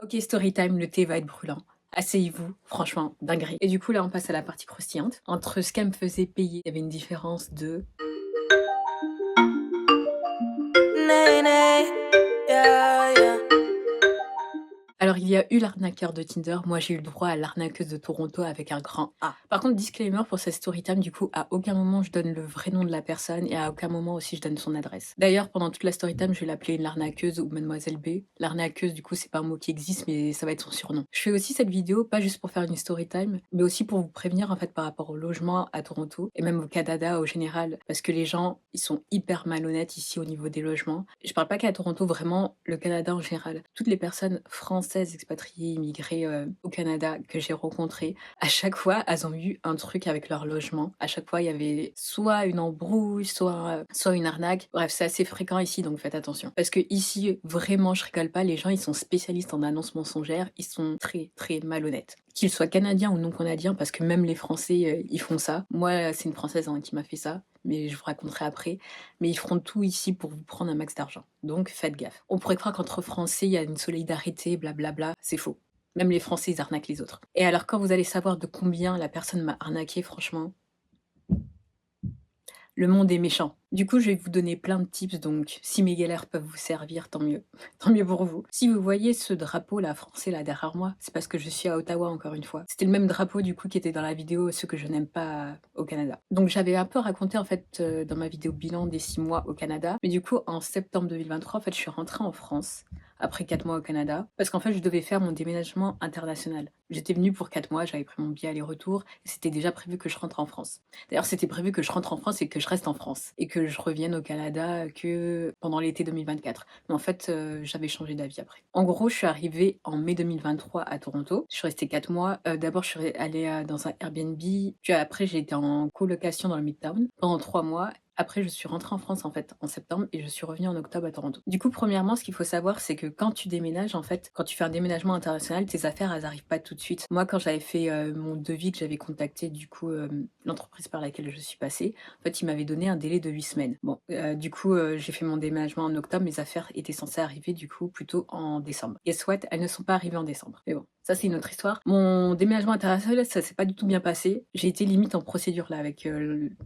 Ok, story time, le thé va être brûlant. Asseyez-vous, franchement, dinguerie. Et du coup, là, on passe à la partie croustillante. Entre ce qu'elle me faisait payer, il y avait une différence de... Nay, yeah, yeah. Alors, il y a eu l'arnaqueur de Tinder. Moi, j'ai eu le droit à l'arnaqueuse de Toronto avec un grand A. Par contre, disclaimer pour cette story time, du coup, à aucun moment je donne le vrai nom de la personne et à aucun moment aussi je donne son adresse. D'ailleurs, pendant toute la story time, je vais l'appeler l'arnaqueuse ou Mademoiselle B. L'arnaqueuse, du coup, c'est pas un mot qui existe, mais ça va être son surnom. Je fais aussi cette vidéo, pas juste pour faire une story time, mais aussi pour vous prévenir, en fait, par rapport au logement à Toronto et même au Canada au général, parce que les gens, ils sont hyper malhonnêtes ici au niveau des logements. Je parle pas qu'à Toronto, vraiment, le Canada en général. Toutes les personnes françaises expatriées, immigrées au Canada que j'ai rencontrées, à chaque fois, elles ont eu un truc avec leur logement. À chaque fois, il y avait soit une embrouille, soit une arnaque. Bref, c'est assez fréquent ici, donc faites attention. Parce que ici, vraiment, je rigole pas, les gens, ils sont spécialistes en annonces mensongères, ils sont très, très malhonnêtes. Qu'ils soient canadiens ou non canadiens, parce que même les Français, ils font ça. Moi, c'est une Française qui m'a fait ça, mais je vous raconterai après. Mais ils feront tout ici pour vous prendre un max d'argent. Donc faites gaffe. On pourrait croire qu'entre Français, il y a une solidarité, blablabla. C'est faux. Même les Français, ils arnaquent les autres. Et alors, quand vous allez savoir de combien la personne m'a arnaqué, franchement, le monde est méchant. Du coup, je vais vous donner plein de tips, donc si mes galères peuvent vous servir, tant mieux. Tant mieux pour vous. Si vous voyez ce drapeau là, français là derrière moi, c'est parce que je suis à Ottawa encore une fois. C'était le même drapeau du coup qui était dans la vidéo, ce que je n'aime pas au Canada. Donc j'avais un peu raconté en fait dans ma vidéo bilan des 6 mois au Canada. Mais du coup, en septembre 2023, en fait, je suis rentrée en France après 4 mois au Canada, parce qu'en fait, je devais faire mon déménagement international. J'étais venue pour 4 mois, j'avais pris mon billet aller-retour, et c'était déjà prévu que je rentre en France. D'ailleurs, c'était prévu que je rentre en France et que je reste en France, et que je revienne au Canada que pendant l'été 2024. Mais en fait, j'avais changé d'avis après. En gros, je suis arrivée en mai 2023 à Toronto. Je suis restée 4 mois. D'abord, je suis allée dans un Airbnb, puis après, j'ai été en colocation dans le Midtown pendant 3 mois. Après, je suis rentrée en France en fait en septembre et je suis revenue en octobre à Toronto. Du coup, premièrement, ce qu'il faut savoir, c'est que quand tu déménages, en fait, quand tu fais un déménagement international, tes affaires, elles arrivent pas tout de suite. Moi, quand j'avais fait mon devis, que j'avais contacté du coup l'entreprise par laquelle je suis passée, en fait, il m'avait donné un délai de 8 semaines. Bon, du coup, j'ai fait mon déménagement en octobre, mes affaires étaient censées arriver du coup plutôt en décembre. Guess what, elles ne sont pas arrivées en décembre. Mais bon, ça c'est une autre histoire. Mon déménagement international, ça s'est pas du tout bien passé. J'ai été limite en procédure là avec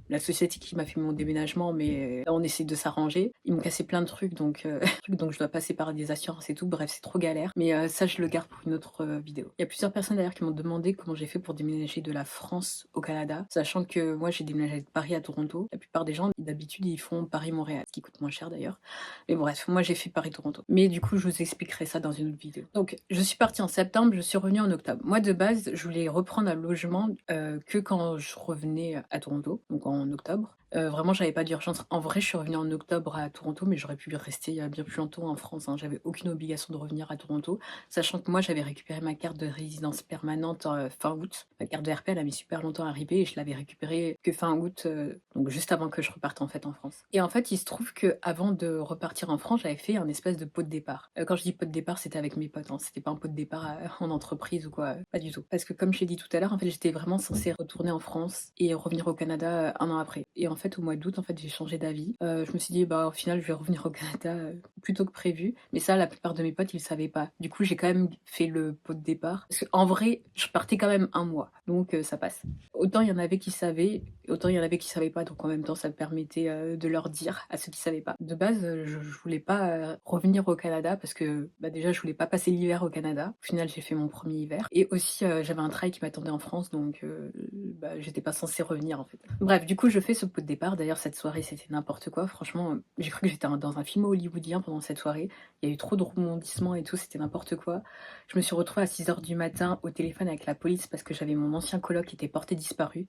la société qui m'a fait mon déménagement, mais là on essaie de s'arranger. Ils m'ont cassé plein de trucs, donc donc je dois passer par des assurances et tout. Bref, c'est trop galère. Mais ça, je le garde pour une autre vidéo. Il y a plusieurs personnes d'ailleurs qui m'ont demandé comment j'ai fait pour déménager de la France au Canada, sachant que moi j'ai déménagé de Paris à Toronto. La plupart des gens, d'habitude, ils font Paris-Montréal, ce qui coûte moins cher d'ailleurs. Mais bref, moi j'ai fait Paris-Toronto. Mais du coup, je vous expliquerai ça dans une autre vidéo. Donc, je suis partie en septembre, je suis revenue en octobre. Moi, de base, je voulais reprendre un logement que quand je revenais à Toronto, donc en octobre. Vraiment, j'avais pas d'urgence. En vrai, je suis revenue en octobre à Toronto, mais j'aurais pu rester bien plus longtemps en France, hein. J'avais aucune obligation de revenir à Toronto, sachant que moi, j'avais récupéré ma carte de résidence permanente fin août. Ma carte de RP, elle a mis super longtemps à arriver et je l'avais récupérée que fin août, donc juste avant que je reparte en fait en France. Et en fait, il se trouve que avant de repartir en France, j'avais fait un espèce de pot de départ. Quand je dis pot de départ, c'était avec mes potes, hein. C'était pas un pot de départ en entreprise ou quoi, pas du tout. Parce que comme je l'ai dit tout à l'heure, en fait, j'étais vraiment censée retourner en France et revenir au Canada un an après. Et en fait, au mois d'août, en fait, j'ai changé d'avis. Je me suis dit, bah, au final, je vais revenir au Canada plus tôt que prévu. Mais ça, la plupart de mes potes, ils le savaient pas. Du coup, j'ai quand même fait le pot de départ. Parce qu'en vrai, je partais quand même un mois. Donc, ça passe. Autant il y en avait qui savaient, autant il y en avait qui savaient pas. Donc, en même temps, ça me permettait de leur dire à ceux qui savaient pas. De base, je voulais pas revenir au Canada parce que, bah, déjà, je voulais pas passer l'hiver au Canada. Au final, j'ai fait mon premier hiver. Et aussi, j'avais un travail qui m'attendait en France. Donc, bah, j'étais pas censée revenir, en fait. Bref, du coup, je fais ce pot de départ. D'ailleurs, cette soirée, c'était n'importe quoi. Franchement, j'ai cru que j'étais dans un film hollywoodien pendant cette soirée. Il y a eu trop de rebondissements et tout, c'était n'importe quoi. Je me suis retrouvée à 6 h du matin au téléphone avec la police parce que j'avais mon ancien coloc qui était porté disparu.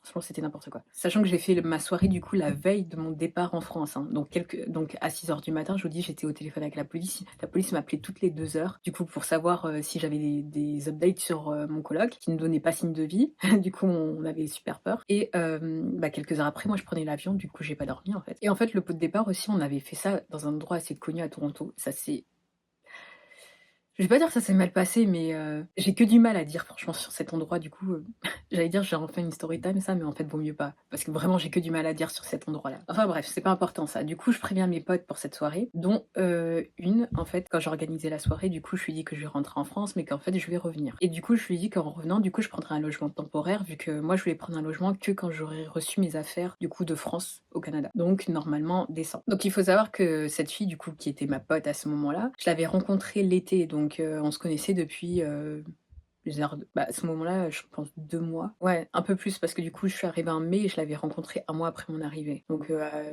Franchement, c'était n'importe quoi. Sachant que j'ai fait ma soirée du coup la veille de mon départ en France, hein. Donc à 6 h du matin, je vous dis, j'étais au téléphone avec la police. La police m'appelait toutes les 2 heures, du coup pour savoir si j'avais des updates sur mon coloc, qui ne donnait pas signe de vie. Du coup, on avait super peur. Et bah, quelques heures après, moi je prenais l'avion, du coup j'ai pas dormi en fait. Et en fait, le pot de départ aussi, on avait fait ça dans un endroit assez connu à Toronto. Ça c'est Je vais pas dire que ça s'est mal passé, mais j'ai que du mal à dire franchement sur cet endroit du coup, j'allais dire: «J'en refais une story time ça», mais en fait vaut mieux pas. Parce que vraiment j'ai que du mal à dire sur cet endroit-là. Enfin bref, c'est pas important ça. Du coup, je préviens mes potes pour cette soirée, dont, une en fait quand j'ai organisé la soirée, du coup je lui dis que je vais rentrer en France, mais qu'en fait je vais revenir. Et du coup, je lui dis qu'en revenant, du coup, je prendrai un logement temporaire vu que moi je voulais prendre un logement que quand j'aurais reçu mes affaires du coup de France au Canada. Donc normalement décembre. Donc il faut savoir que cette fille du coup qui était ma pote à ce moment-là, je l'avais rencontrée l'été donc on se connaissait depuis, genre à ce moment-là, je pense 2 mois. Ouais, un peu plus parce que du coup, je suis arrivée en mai et je l'avais rencontré un mois après mon arrivée, donc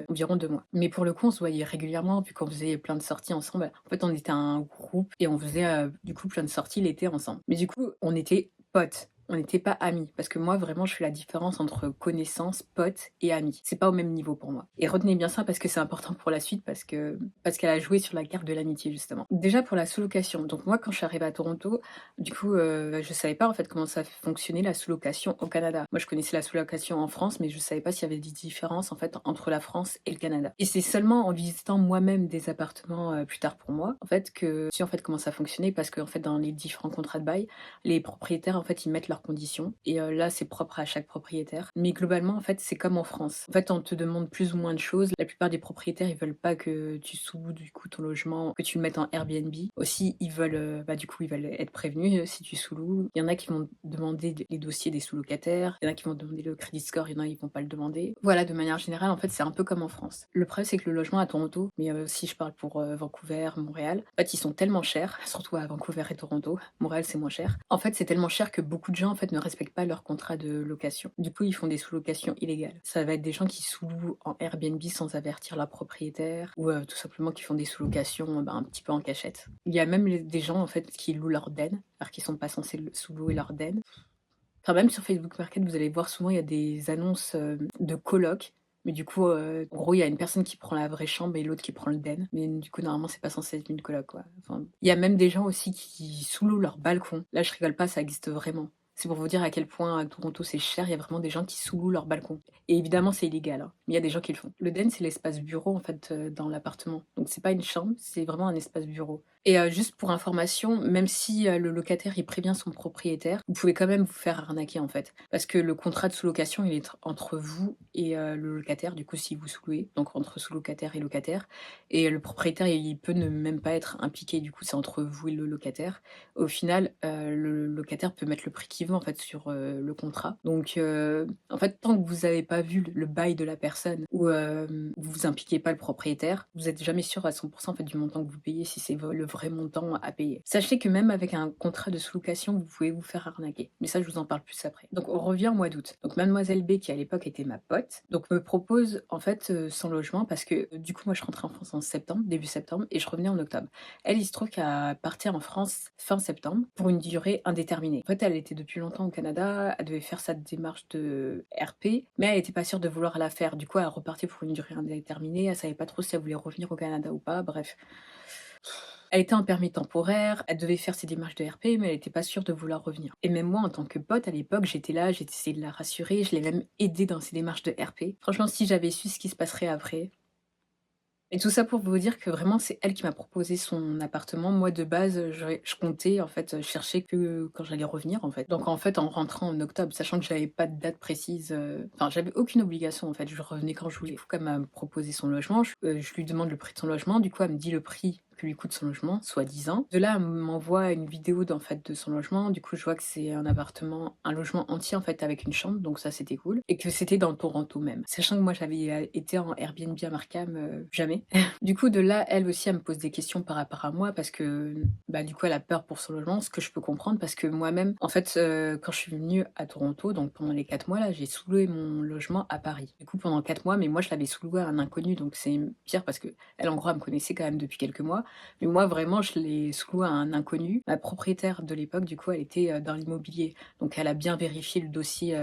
environ 2 mois. Mais pour le coup, on se voyait régulièrement vu qu'on faisait plein de sorties ensemble. En fait, on était un groupe et on faisait, du coup, plein de sorties l'été ensemble. Mais du coup, on était potes. On n'était pas amis parce que moi, vraiment, je fais la différence entre connaissance, pote et ami. C'est pas au même niveau pour moi. Et retenez bien ça parce que c'est important pour la suite parce qu'elle a joué sur la carte de l'amitié justement. Déjà pour la sous-location. Donc moi, quand je suis arrivée à Toronto, du coup, je savais pas en fait comment ça fonctionnait la sous-location au Canada. Moi, je connaissais la sous-location en France, mais je savais pas s'il y avait des différences en fait entre la France et le Canada. Et c'est seulement en visitant moi-même des appartements plus tard pour moi, en fait, que si en fait comment ça fonctionnait, parce que en fait dans les différents contrats de bail, les propriétaires en fait ils mettent leurs conditions et là c'est propre à chaque propriétaire. Mais globalement en fait c'est comme en France. En fait on te demande plus ou moins de choses. La plupart des propriétaires ils veulent pas que tu sous du coup ton logement, que tu le mettes en Airbnb. Aussi ils veulent du coup ils veulent être prévenus si tu sous-loues. Il y en a qui vont demander les dossiers des sous-locataires, il y en a qui vont demander le credit score, il y en a ils vont pas le demander. Voilà, de manière générale en fait c'est un peu comme en France. Le problème c'est que le logement à Toronto, mais si je parle pour Vancouver, Montréal, en fait ils sont tellement chers, surtout à Vancouver et Toronto. Montréal c'est moins cher. En fait c'est tellement cher que beaucoup de gens en fait ne respectent pas leur contrat de location. Du coup ils font des sous-locations illégales. Ça va être des gens qui sous-louent en Airbnb sans avertir leur propriétaire ou tout simplement qui font des sous-locations un petit peu en cachette. Il y a même des gens en fait qui louent leur den alors qu'ils sont pas censés sous-louer leur den. Enfin même sur Facebook Market vous allez voir souvent il y a des annonces de colocs. Mais du coup, en gros, il y a une personne qui prend la vraie chambre et l'autre qui prend le den. Mais du coup, normalement, c'est pas censé être une coloc, quoi. Enfin, il y a même des gens aussi qui sous-louent leur balcon. Là, je rigole pas, ça existe vraiment. C'est pour vous dire à quel point à Toronto c'est cher, il y a vraiment des gens qui sous-louent leur balcon. Et évidemment, c'est illégal, hein, mais il y a des gens qui le font. Le den, c'est l'espace bureau en fait dans l'appartement. Donc c'est pas une chambre, c'est vraiment un espace bureau. Et juste pour information, même si le locataire il prévient son propriétaire, vous pouvez quand même vous faire arnaquer en fait. Parce que le contrat de sous-location il est entre vous et le locataire, du coup si vous sous-louez, donc entre sous-locataire et locataire. Et le propriétaire il peut ne même pas être impliqué, du coup c'est entre vous et le locataire. Au final, le locataire peut mettre le prix qu'il veut en fait sur le contrat. Donc en fait, tant que vous n'avez pas vu le bail de la personne ou vous impliquez pas le propriétaire, vous êtes jamais sûr à 100% en fait du montant que vous payez si c'est le vrai montant à payer. Sachez que même avec un contrat de sous-location, vous pouvez vous faire arnaquer. Mais ça, je vous en parle plus après. Donc on revient au mois d'août. Donc mademoiselle B qui à l'époque était ma pote, donc me propose en fait son logement parce que du coup moi je rentrais en France en septembre, début septembre, et je revenais en octobre. Elle, il se trouve qu'elle partait en France fin septembre pour une durée indéterminée. En fait, elle était depuis longtemps au Canada, elle devait faire sa démarche de RP, mais elle n'était pas sûre de vouloir la faire. Du coup, elle repartait pour une durée indéterminée, elle savait pas trop si elle voulait revenir au Canada ou pas, bref. Elle était en permis temporaire, elle devait faire ses démarches de RP, mais elle n'était pas sûre de vouloir revenir. Et même moi, en tant que pote, à l'époque, j'étais là, j'ai essayé de la rassurer, je l'ai même aidée dans ses démarches de RP. Franchement, si j'avais su ce qui se passerait après, et tout ça pour vous dire que vraiment c'est elle qui m'a proposé son appartement. Moi de base, je comptais en fait, chercher que quand j'allais revenir en fait. Donc en fait, en rentrant en octobre, sachant que j'avais pas de date précise, enfin j'avais aucune obligation en fait, je revenais quand je voulais. Du coup, elle m'a proposé son logement, je lui demande le prix de son logement, du coup elle me dit le prix que lui coûte son logement, soi-disant. De là, elle m'envoie une vidéo d'en fait de son logement. Du coup, je vois que c'est un appartement, un logement entier en fait avec une chambre, donc ça c'était cool. Et que c'était dans Toronto même. Sachant que moi j'avais été en Airbnb à Markham, jamais. Du coup, de là, elle aussi, elle me pose des questions par rapport à moi parce que, du coup, elle a peur pour son logement, ce que je peux comprendre parce que moi-même, en fait, quand je suis venue à Toronto, donc pendant les 4 mois là, j'ai sous-loué mon logement à Paris. Du coup, pendant 4 mois, mais moi, je l'avais sous-loué à un inconnu, donc c'est pire parce que elle, en gros, elle me connaissait quand même depuis quelques mois. Mais moi, vraiment, je l'ai sous-loué à un inconnu. La propriétaire de l'époque, du coup, elle était dans l'immobilier. Donc, elle a bien vérifié le dossier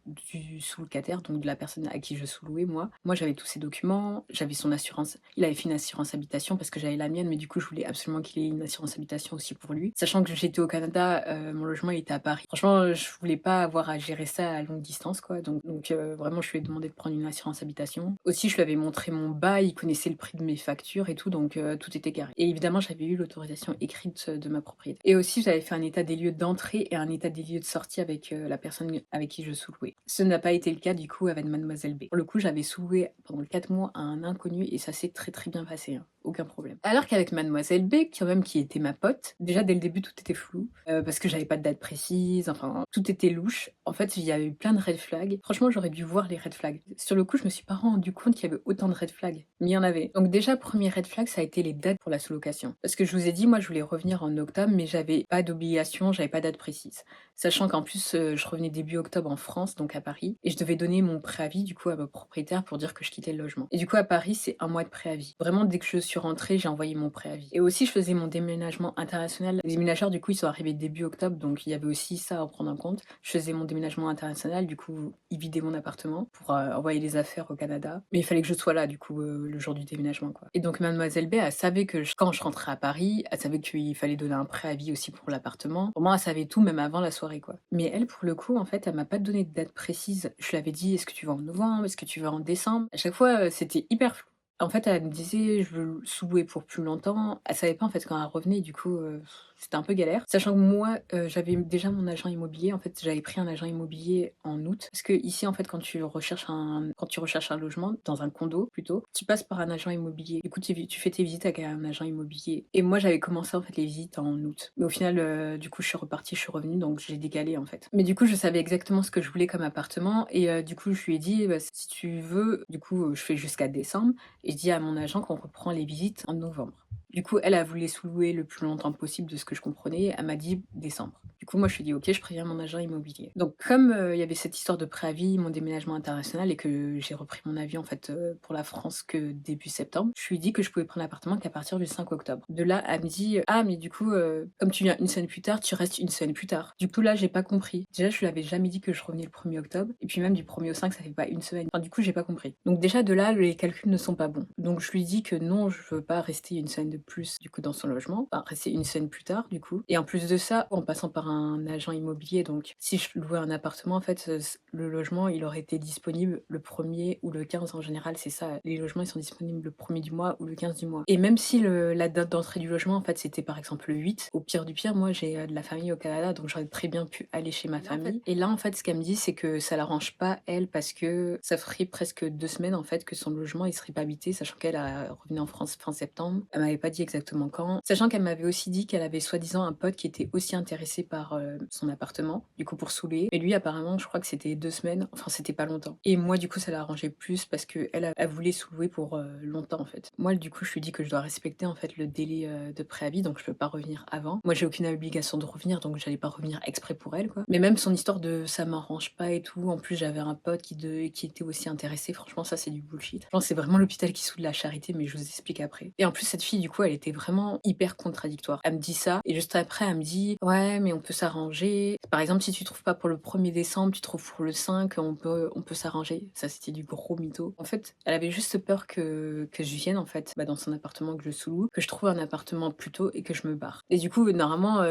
du sous-locataire, donc de la personne à qui je sous-louais, moi. Moi, j'avais tous ses documents, j'avais son assurance. Il avait fait une assurance habitation parce que j'avais la mienne, mais du coup, je voulais absolument qu'il ait une assurance habitation aussi pour lui. Sachant que j'étais au Canada, mon logement il était à Paris. Franchement, je voulais pas avoir à gérer ça à longue distance, quoi. Donc vraiment, je lui ai demandé de prendre une assurance habitation. Aussi, je lui avais montré mon bail, il connaissait le prix de mes factures et tout, donc tout était carré. Et évidemment, j'avais eu l'autorisation écrite de ma propriétaire. Et aussi, j'avais fait un état des lieux d'entrée et un état des lieux de sortie avec la personne avec qui je sous-louais. Ce n'a pas été le cas du coup avec Mademoiselle B. Pour le coup, j'avais sous-loué pendant 4 mois à un inconnu et ça s'est très très bien passé, hein. Aucun problème. Alors qu'avec Mademoiselle B, quand même, qui était ma pote, déjà dès le début tout était flou, parce que j'avais pas de date précise, enfin tout était louche. En fait, il y avait eu plein de red flags. Franchement, j'aurais dû voir les red flags. Sur le coup, je me suis pas rendu compte qu'il y avait autant de red flags, mais il y en avait. Donc déjà, premier red flag, ça a été les dates pour la sous-location. Parce que je vous ai dit, moi, je voulais revenir en octobre, mais j'avais pas d'obligation, j'avais pas de date précise. Sachant qu'en plus, je revenais début octobre en France, donc à Paris, et je devais donner mon préavis du coup à mon propriétaire pour dire que je quittais le logement. Et du coup, à Paris, c'est 1 mois de préavis. Vraiment, dès que je suis rentrée, j'ai envoyé mon préavis. Et aussi, je faisais mon déménagement international. Les déménageurs, du coup, ils sont arrivés début octobre, donc il y avait aussi ça à prendre en compte. Je faisais mon déménagement international, du coup, ils vidaient mon appartement pour envoyer les affaires au Canada. Mais il fallait que je sois là, du coup, le jour du déménagement, quoi. Et donc, Mademoiselle B, elle savait que quand je rentrais à Paris, elle savait qu'il fallait donner un préavis aussi pour l'appartement. Pour moi, elle savait tout, même avant la soirée, quoi. Mais elle, pour le coup, en fait, elle m'a pas donné de date précise. Je lui avais dit, est-ce que tu vas en novembre? Est-ce que tu vas en décembre? À chaque fois, c'était hyper flou. En fait, elle me disait, je veux sous-louer pour plus longtemps. Elle savait pas, en fait, quand elle revenait, du coup, c'était un peu galère. Sachant que moi, j'avais déjà mon agent immobilier. En fait, j'avais pris un agent immobilier en août. Parce que ici, en fait, quand tu recherches un logement, dans un condo plutôt, tu passes par un agent immobilier. Du coup, tu fais tes visites avec un agent immobilier. Et moi, j'avais commencé, en fait, les visites en août. Mais au final, du coup, je suis repartie, je suis revenue, donc j'ai décalé, en fait. Mais du coup, je savais exactement ce que je voulais comme appartement. Et du coup, je lui ai dit, bah, si tu veux, du coup, je fais jusqu'à décembre. Et je dis à mon agent qu'on reprend les visites en novembre. Du coup, elle a voulu sous-louer le plus longtemps possible de ce que je comprenais. Elle m'a dit décembre. Du coup, moi, je lui ai dit, ok, je préviens mon agent immobilier. Donc, comme il y avait cette histoire de préavis, mon déménagement international, et que j'ai repris mon avion, en fait, pour la France que début septembre, je lui ai dit que je pouvais prendre l'appartement qu'à partir du 5 octobre. De là, elle me dit, ah, mais du coup, comme tu viens une semaine plus tard, tu restes une semaine plus tard. Du coup, là, j'ai pas compris. Déjà, je lui avais jamais dit que je revenais le 1er octobre. Et puis, même du 1er au 5, ça fait pas une semaine. Enfin, du coup, j'ai pas compris. Donc, déjà, de là, les calculs ne sont pas bons. Donc, je lui dis que non, je veux pas rester une semaine de plus, du coup, dans son logement. Enfin, rester une semaine plus tard, du coup. Et en plus de ça, en passant par un agent immobilier, donc si je louais un appartement, en fait, le logement, il aurait été disponible le 1er ou le 15 en général, c'est ça. Les logements, ils sont disponibles le 1er du mois ou le 15 du mois. Et même si la date d'entrée du logement, en fait, c'était par exemple le 8, au pire du pire, moi, j'ai de la famille au Canada, donc j'aurais très bien pu aller chez ma famille. Et là, en fait, ce qu'elle me dit, c'est que ça l'arrange pas, elle, parce que ça ferait presque 2 semaines, en fait, que son logement, il serait pas habité, sachant qu'elle a revenu en France fin septembre. Elle m'avait pas dit exactement quand. Sachant qu'elle m'avait aussi dit qu'elle avait soi-disant un pote qui était aussi intéressé par son appartement, du coup pour saouler. Mais lui, apparemment, je crois que c'était 2 semaines, enfin c'était pas longtemps. Et moi, du coup, ça l'arrangeait plus parce que elle voulait sous-louer pour longtemps en fait. Moi, du coup, je lui dis que je dois respecter en fait le délai de préavis, donc je peux pas revenir avant. Moi, j'ai aucune obligation de revenir, donc j'allais pas revenir exprès pour elle, quoi. Mais même son histoire de ça m'arrange pas et tout. En plus, j'avais un pote qui était aussi intéressé. Franchement, ça c'est du bullshit. Je pense que c'est vraiment l'hôpital qui soude la charité, mais je vous explique après. Et en plus, cette fille, du coup, elle était vraiment hyper contradictoire. Elle me dit ça, et juste après, elle me dit ouais, mais on peut s'arranger. Par exemple, si tu trouves pas pour le 1er décembre, tu trouves pour le 5, on peut s'arranger. Ça, c'était du gros mytho. En fait, elle avait juste peur que je vienne, en fait, dans son appartement que je sous-loue, que je trouve un appartement plus tôt et que je me barre. Et du coup, normalement,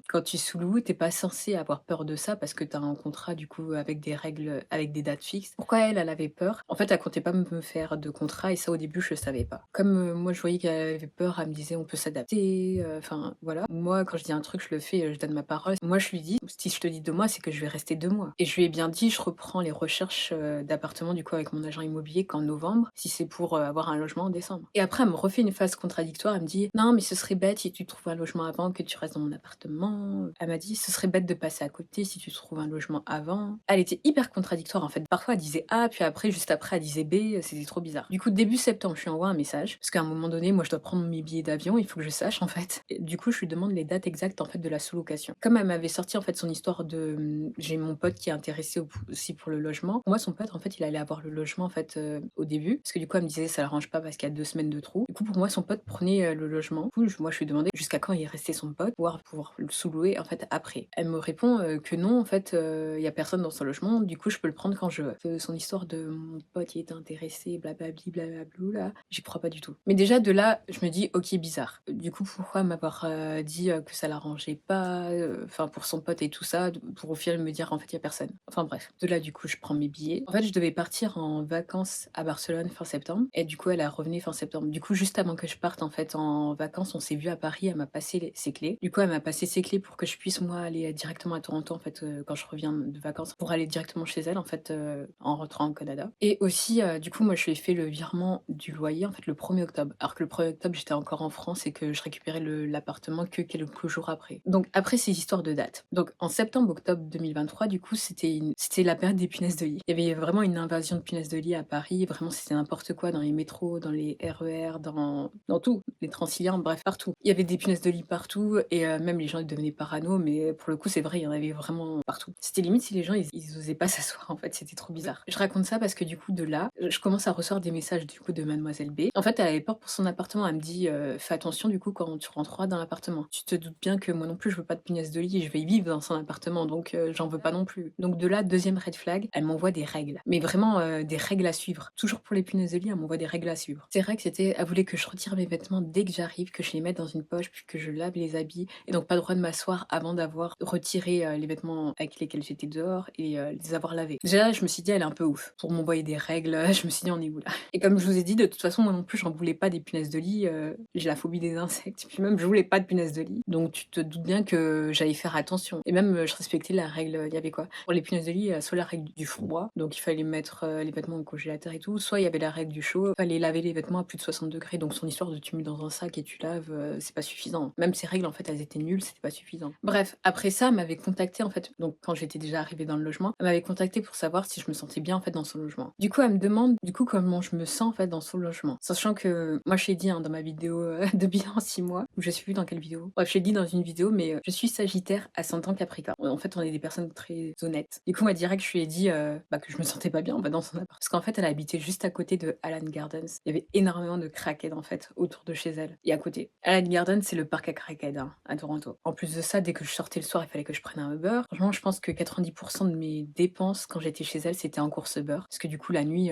quand tu sous-loues, t'es pas censé avoir peur de ça parce que t'as un contrat, du coup, avec des règles, avec des dates fixes. Pourquoi elle avait peur? En fait, elle comptait pas me faire de contrat et ça, au début, je le savais pas. Comme moi, je voyais qu'elle avait peur, elle me disait on peut s'adapter, enfin, voilà. Moi, quand je dis un truc, je le fais, je donne ma parole. Moi, je lui dis, si je te dis 2 mois, c'est que je vais rester 2 mois. Et je lui ai bien dit, je reprends les recherches d'appartement, du coup, avec mon agent immobilier qu'en novembre, si c'est pour avoir un logement en décembre. Et après, elle me refait une phase contradictoire, elle me dit, non, mais ce serait bête si tu trouves un logement avant que tu restes dans mon appartement. Elle m'a dit, ce serait bête de passer à côté si tu trouves un logement avant. Elle était hyper contradictoire, en fait. Parfois, elle disait A, puis après, juste après, elle disait B, c'était trop bizarre. Du coup, début septembre, je lui envoie un message, parce qu'à un moment donné, moi, je dois prendre mes billets d'avion, il faut que je sache, en fait. Et du coup, je lui demande les dates exactes, en fait, de la sous-location. Comme elle m'avait sorti, en fait, son histoire de... J'ai mon pote qui est intéressé aussi pour le logement. Pour moi, son pote, en fait, il allait avoir le logement, en fait, au début, parce que du coup, elle me disait, ça l'arrange pas parce qu'il y a 2 semaines de trou. Du coup, pour moi, son pote prenait le logement. Du coup, moi, je lui demandais jusqu'à quand il restait son pote, pour pouvoir le sous-louer, en fait, après. Elle me répond que non, en fait, il y a personne dans son logement, du coup, je peux le prendre quand je veux. Son histoire de mon pote, il est intéressé, blablabli, blablablou, là, j'y crois pas du tout. Mais déjà, de là, je me dis, ok, bizarre. Du coup, pourquoi m'avoir dit que ça l'arrangeait pas, enfin pour son pote et tout ça, pour au final me dire: «En fait, il y a personne». Enfin bref, de là, du coup, je prends mes billets. En fait, je devais partir en vacances à Barcelone fin septembre et du coup, elle a revenait fin septembre. Du coup, juste avant que je parte, en fait, en vacances, on s'est vu à Paris, elle m'a passé ses clés. Du coup, elle m'a passé ses clés pour que je puisse, moi, aller directement à Toronto, en fait, quand je reviens de vacances, pour aller directement chez elle, en fait, en rentrant au Canada. Et aussi, du coup, moi, je lui ai fait le virement du loyer, en fait, le 1er octobre. Alors que le 1er octobre, j'étais encore en France et que je récupérais l'appartement que quelques jours après. Donc après, ces histoires de dates. Donc en septembre-octobre 2023, du coup, c'était la période des punaises de lit. Il y avait vraiment une invasion de punaises de lit à Paris. Vraiment, c'était n'importe quoi dans les métros, dans les RER, dans tout, les Transiliens, bref, partout. Il y avait des punaises de lit partout et même les gens ils devenaient parano, mais pour le coup, c'est vrai, il y en avait vraiment partout. C'était limite si les gens ils osaient pas s'asseoir, en fait, c'était trop bizarre. Je raconte ça parce que du coup, de là, je commence à recevoir des messages du coup de Mademoiselle B. En fait, elle avait peur pour son appartement. Elle me dit fais attention du coup quand tu rentreras dans l'appartement. Tu te doutes bien que moi non plus, je veux pas de punaises de lit, je vais y vivre dans son appartement, donc j'en veux pas non plus. Donc de là, deuxième red flag, elle m'envoie des règles. Mais vraiment des règles à suivre. Toujours pour les punaises de lit, elle m'envoie des règles à suivre. Ces règles, c'était, elle voulait que je retire mes vêtements dès que j'arrive, que je les mette dans une poche, puis que je lave les habits. Et donc pas le droit de m'asseoir avant d'avoir retiré les vêtements avec lesquels j'étais dehors et les avoir lavés. Déjà, je me suis dit, elle est un peu ouf. Pour m'envoyer des règles, je me suis dit, on est où là? Et comme je vous ai dit, de toute façon, moi non plus, j'en voulais pas des punaises de lit. J'ai la phobie des insectes. Puis même, je voulais pas de punaises de lit. Donc tu te doutes bien que j'allais faire attention. Et même, je respectais la règle, il y avait quoi? Pour les punaises de lit, soit la règle du froid, donc il fallait mettre les vêtements au congélateur et tout, soit il y avait la règle du chaud, il fallait laver les vêtements à plus de 60 degrés. Donc son histoire de tu mets dans un sac et tu laves, c'est pas suffisant. Même ces règles, en fait, elles étaient nulles, c'était pas suffisant. Bref, après ça, elle m'avait contacté en fait, donc quand j'étais déjà arrivée dans le logement, elle m'avait contacté pour savoir si je me sentais bien en fait dans son logement. Du coup, elle me demande du coup comment je me sens en fait dans son logement. Sachant que moi je l'ai dit hein, dans ma vidéo de bilan 6 mois, ou je sais plus dans quelle vidéo. Bref, je l'ai dit dans une vidéo, mais je suis Sagittaire ascendant Capricorne. En fait, on est des personnes très honnêtes. Du coup, moi direct, je lui ai dit que je me sentais pas bien en fait, dans son appart. Parce qu'en fait, elle habitait juste à côté de Allan Gardens. Il y avait énormément de crackheads en fait autour de chez elle et à côté. Allan Gardens, c'est le parc à crackheads hein, à Toronto. En plus de ça, dès que je sortais le soir, il fallait que je prenne un Uber. Franchement, je pense que 90% de mes dépenses quand j'étais chez elle, c'était en course Uber. Parce que du coup, la nuit,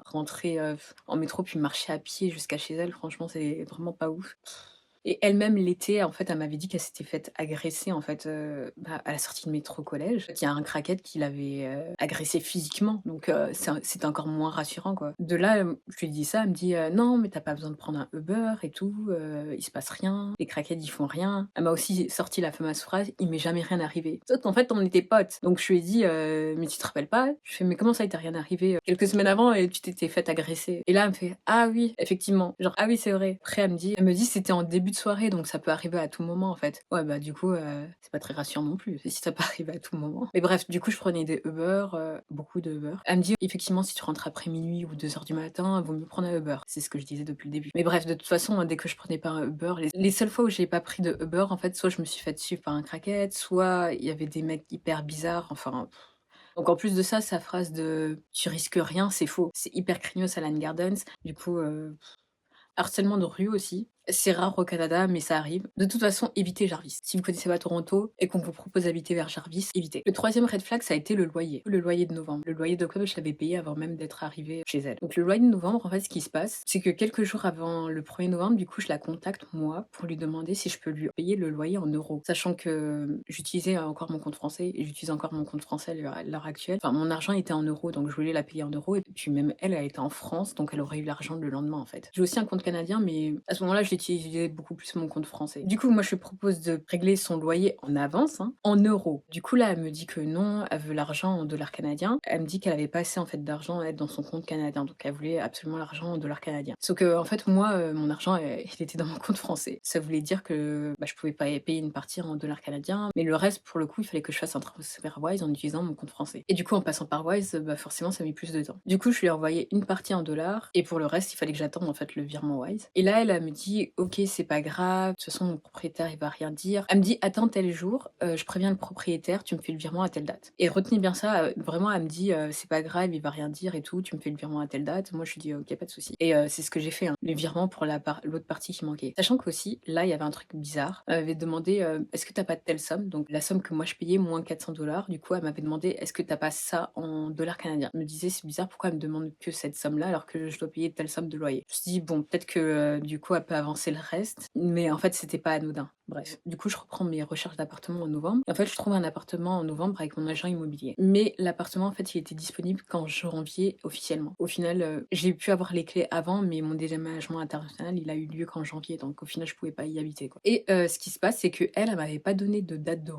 rentrer en métro puis marcher à pied jusqu'à chez elle, franchement, c'est vraiment pas ouf. Et elle-même l'été, en fait, elle m'avait dit qu'elle s'était faite agresser en fait, à la sortie de métro collège. Il y a un crackhead qui l'avait, agressée physiquement, donc c'était encore moins rassurant, quoi. De là, je lui ai dit ça, elle me dit: «Non, mais tu pas besoin de prendre un Uber et tout, il se passe rien, les crackheads ils font rien». Elle m'a aussi sorti la fameuse phrase: «Il m'est jamais rien arrivé». Sauf qu'en fait, on était potes, donc je lui ai dit: «Mais tu te rappelles pas?» Je fais: «Mais comment ça, il t'est rien arrivé? Quelques semaines avant et tu t'étais faite agresser». Et là, elle me fait: «Ah oui, effectivement». Genre: «Ah oui, c'est vrai». Après elle me dit: «C'était en début de soirée, donc ça peut arriver à tout moment, en fait». Ouais, bah, du coup, c'est pas très rassurant non plus, si ça peut arriver à tout moment. Mais bref, du coup, je prenais des Uber, beaucoup de Uber. Elle me dit: «Effectivement, si tu rentres après minuit ou 2 heures du matin, vaut mieux prendre un Uber». C'est ce que je disais depuis le début. Mais bref, de toute façon, dès que je prenais pas un Uber, les seules fois où j'ai pas pris de Uber, en fait, soit je me suis faite suivre par un crackhead, soit il y avait des mecs hyper bizarres, enfin. Donc en plus de ça, sa phrase de «Tu risques rien», c'est faux. C'est hyper craignos à Allen Gardens. Du coup, harcèlement de rue aussi. C'est rare au Canada, mais ça arrive. De toute façon, évitez Jarvis. Si vous connaissez pas Toronto et qu'on vous propose d'habiter vers Jarvis, évitez. Le troisième red flag, ça a été le loyer. Le loyer de novembre. Le loyer d'octobre, je l'avais payé avant même d'être arrivée chez elle. Donc le loyer de novembre, en fait, ce qui se passe, c'est que quelques jours avant le 1er novembre, du coup, je la contacte, moi, pour lui demander si je peux lui payer le loyer en euros. Sachant que j'utilisais encore mon compte français et j'utilise encore mon compte français à l'heure actuelle. Enfin, mon argent était en euros, donc je voulais la payer en euros. Et puis même elle, elle était en France, donc elle aurait eu l'argent le lendemain, en fait. J'ai aussi un compte canadien, mais à ce moment-là, j'utilisais beaucoup plus mon compte français. Du coup, moi, je lui propose de régler son loyer en avance, hein, en euros. Du coup, là, elle me dit que non, elle veut l'argent en dollars canadiens. Elle me dit qu'elle avait pas assez en fait d'argent à être dans son compte canadien, donc elle voulait absolument l'argent en dollars canadiens. Sauf que en fait, moi, mon argent, il était dans mon compte français. Ça voulait dire que je pouvais pas payer une partie en dollars canadiens, mais le reste, pour le coup, il fallait que je fasse un transfert Wise en utilisant mon compte français. Et du coup, en passant par Wise, forcément, ça a mis plus de temps. Du coup, je lui ai envoyé une partie en dollars, et pour le reste, il fallait que j'attende en fait le virement Wise. Et là, elle me dit, ok, c'est pas grave, de toute façon, mon propriétaire, il va rien dire. Elle me dit, attends tel jour, je préviens le propriétaire, tu me fais le virement à telle date. Et retenez bien ça, vraiment, elle me dit, c'est pas grave, il va rien dire et tout, tu me fais le virement à telle date. Moi, je lui dis, ok, pas de souci. Et c'est ce que j'ai fait, hein, le virement pour l'autre partie qui manquait. Sachant qu'aussi, là, il y avait un truc bizarre. Elle m'avait demandé, est-ce que t'as pas de telle somme? Donc, la somme que moi je payais, moins 400 dollars. Du coup, elle m'avait demandé, est-ce que t'as pas ça en dollars canadiens? Je me disais, c'est bizarre, pourquoi elle me demande que cette somme-là alors que je dois payer telle somme de loyer? Je me suis dit, bon, peut-être que du coup, elle peut avancer le reste. Mais en fait, c'était pas anodin. Bref, du coup, je reprends mes recherches d'appartement en novembre. Et en fait, je trouve un appartement en novembre avec mon agent immobilier. Mais l'appartement, en fait, il était disponible qu'en janvier officiellement. Au final, j'ai pu avoir les clés avant, mais mon déménagement international, il a eu lieu qu'en janvier. Donc, au final, je pouvais pas y habiter, quoi. Et ce qui se passe, c'est qu'elle, elle m'avait pas donné de date de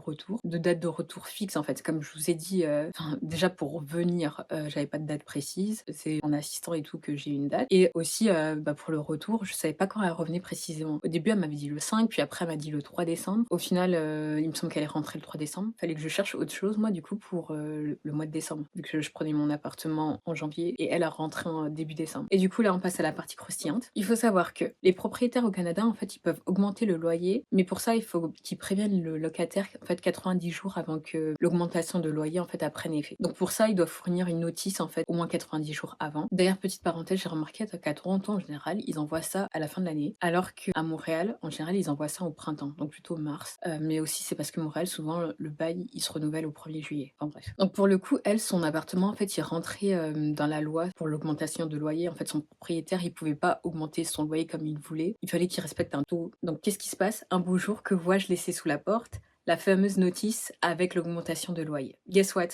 retour fixe, en fait. Comme je vous ai dit, enfin, déjà pour venir, j'avais pas de date précise. C'est en assistant et tout que j'ai eu une date. Et aussi, pour le retour, je savais pas quand elle revenait précisément. Au début, elle m'avait dit le 5, puis après, elle m'a dit le 3 décembre. Au final, il me semble qu'elle est rentrée le 3 décembre. Fallait que je cherche autre chose, moi, du coup, pour le mois de décembre. Vu que je prenais mon appartement en janvier et elle a rentré en début décembre. Et du coup, là, on passe à la partie croustillante. Il faut savoir que les propriétaires au Canada, en fait, ils peuvent augmenter le loyer, mais pour ça, il faut qu'ils préviennent le locataire, en fait, 90 jours avant que l'augmentation de loyer, en fait, elle prenne effet. Donc pour ça, ils doivent fournir une notice, en fait, au moins 90 jours avant. D'ailleurs, petite parenthèse, j'ai remarqué qu'à Toronto, en général, ils envoient ça à la fin de l'année, alors qu'à Montréal, en général, ils envoient ça au printemps, donc plutôt mars. Mais aussi, c'est parce que Montréal, souvent, le bail, il se renouvelle au 1er juillet. Enfin bref. Donc pour le coup, elle, son appartement, en fait, il rentrait dans la loi pour l'augmentation de loyer. En fait, son propriétaire, il pouvait pas augmenter son loyer comme il voulait. Il fallait qu'il respecte un taux. Donc qu'est-ce qui se passe? Un beau jour, que vois-je laisser sous la porte? La fameuse notice avec l'augmentation de loyer. Guess what?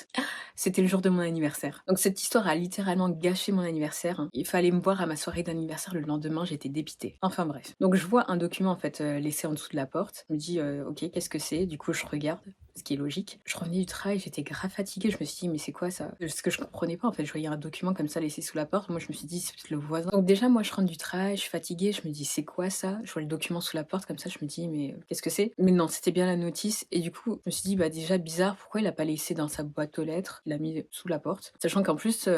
C'était le jour de mon anniversaire. Donc cette histoire a littéralement gâché mon anniversaire. Il fallait me voir à ma soirée d'anniversaire le lendemain, j'étais dépitée. Enfin bref. Donc je vois un document en fait laissé en dessous de la porte. Je me dis ok, qu'est-ce que c'est? Du coup je regarde, ce qui est logique. Je revenais du travail, j'étais grave fatiguée. Je me suis dit mais c'est quoi ça? Ce que je comprenais pas en fait. Je voyais un document comme ça laissé sous la porte. Moi je me suis dit c'est peut-être le voisin. Donc déjà moi je rentre du travail, je suis fatiguée. Je me dis c'est quoi ça? Je vois le document sous la porte comme ça. Je me dis mais qu'est-ce que c'est? Mais non, c'était bien la notice. Et du coup je me suis dit bah déjà bizarre. Pourquoi il a pas laissé dans sa boîte aux lettres? Il a mis sous la porte. Sachant qu'en plus,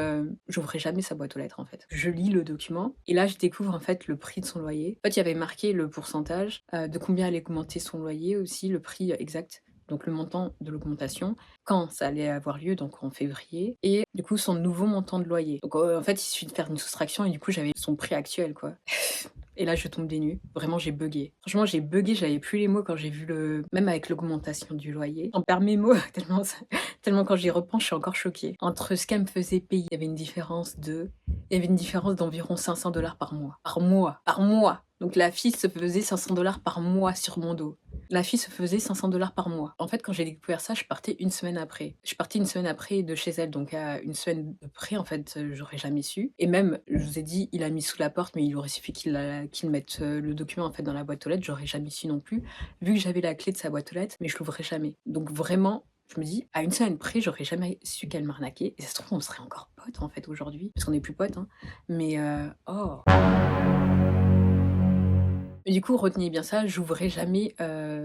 j'ouvrais jamais sa boîte aux lettres en fait. Je lis le document et là je découvre en fait le prix de son loyer. En fait, il y avait marqué le pourcentage, de combien allait augmenter son loyer aussi, le prix exact. Donc le montant de l'augmentation, quand ça allait avoir lieu, donc en février, et du coup son nouveau montant de loyer. Donc en fait, il suffit de faire une soustraction et du coup j'avais son prix actuel quoi. Et là, je tombe des nues. Vraiment, j'ai buggé. Franchement, j'ai buggé, j'avais plus les mots quand j'ai vu le... Même avec l'augmentation du loyer. J'en perds mes mots tellement, tellement quand j'y repense, je suis encore choquée. Entre ce qu'elle me faisait payer, il y avait une différence de... Il y avait une différence d'environ 500 dollars par mois. Par mois. Par mois. Donc la fille se faisait 500 dollars par mois sur mon dos. La fille se faisait 500 dollars par mois. En fait, quand j'ai découvert ça, je partais une semaine après. Je partais une semaine après de chez elle, donc à une semaine de près, en fait, j'aurais jamais su. Et même, je vous ai dit, il a mis sous la porte, mais il aurait suffi qu'il mette le document en fait dans la boîte aux lettres, j'aurais jamais su non plus, vu que j'avais la clé de sa boîte aux lettres, mais je l'ouvrais jamais. Donc vraiment, je me dis, à une semaine près, j'aurais jamais su qu'elle m'arnaquait. Et ça se trouve, on serait encore potes en fait aujourd'hui, parce qu'on n'est plus potes, hein. Mais oh. Mais du coup, retenez bien ça, j'ouvrais jamais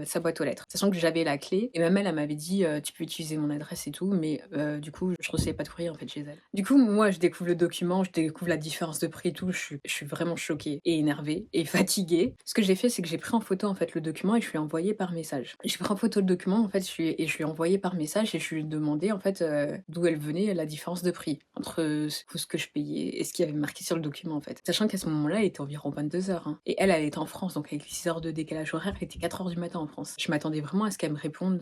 sa boîte aux lettres. Sachant que j'avais la clé, et même elle m'avait dit tu peux utiliser mon adresse et tout, mais du coup, je recevais pas de courrier en fait chez elle. Du coup, moi, je découvre le document, je découvre la différence de prix et tout, je suis vraiment choquée et énervée et fatiguée. Ce que j'ai fait, c'est que j'ai pris en photo en fait le document et je lui ai envoyé par message. J'ai pris en photo le document en fait, et je lui ai envoyé par message et je lui ai demandé en fait d'où elle venait la différence de prix entre ce que je payais et ce qui avait marqué sur le document en fait. Sachant qu'à ce moment-là, il était environ 22h. Hein. Et elle était en France. Donc avec les 6 heures de décalage horaire, il était 4 heures du matin en France. Je m'attendais vraiment à ce qu'elle me réponde,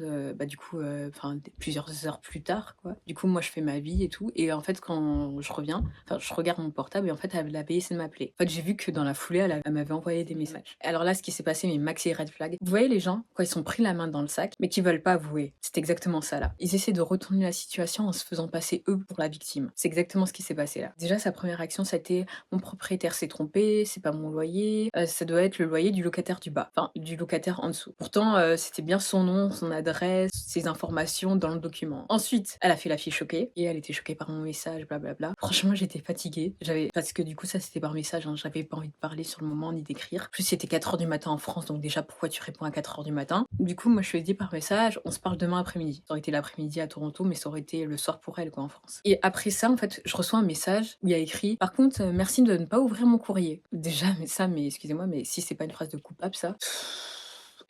plusieurs heures plus tard, quoi. Du coup, moi, je fais ma vie et tout. Et en fait, quand je reviens, je regarde mon portable et en fait, elle avait essayé de m'appeler. En fait, j'ai vu que dans la foulée, elle m'avait envoyé des messages. Alors là, ce qui s'est passé, mais maxi red flag. Vous voyez les gens, quand ils sont pris la main dans le sac, mais qui veulent pas avouer. C'est exactement ça, là. Ils essaient de retourner la situation en se faisant passer eux pour la victime. C'est exactement ce qui s'est passé là. Déjà, sa première action, ça a été mon propriétaire s'est trompé, c'est pas mon loyer, ça doit être le loyer du locataire du bas, enfin du locataire en dessous. Pourtant, c'était bien son nom, son adresse, ses informations dans le document. Ensuite, elle a fait la fille choquée et elle était choquée par mon message, blablabla. Franchement, j'étais fatiguée. Parce que du coup, ça c'était par message, hein, j'avais pas envie de parler sur le moment ni d'écrire. En plus, c'était 4 heures du matin en France, donc déjà, pourquoi tu réponds à 4 heures du matin? Du coup, moi, je lui ai dit par message, on se parle demain après-midi. Ça aurait été l'après-midi à Toronto, mais ça aurait été le soir pour elle, quoi, en France. Et après ça, en fait, je reçois un message où il y a écrit, par contre, merci de ne pas ouvrir mon courrier. Déjà, mais excusez-moi, mais si c'est pas une phrase de coupable, ça.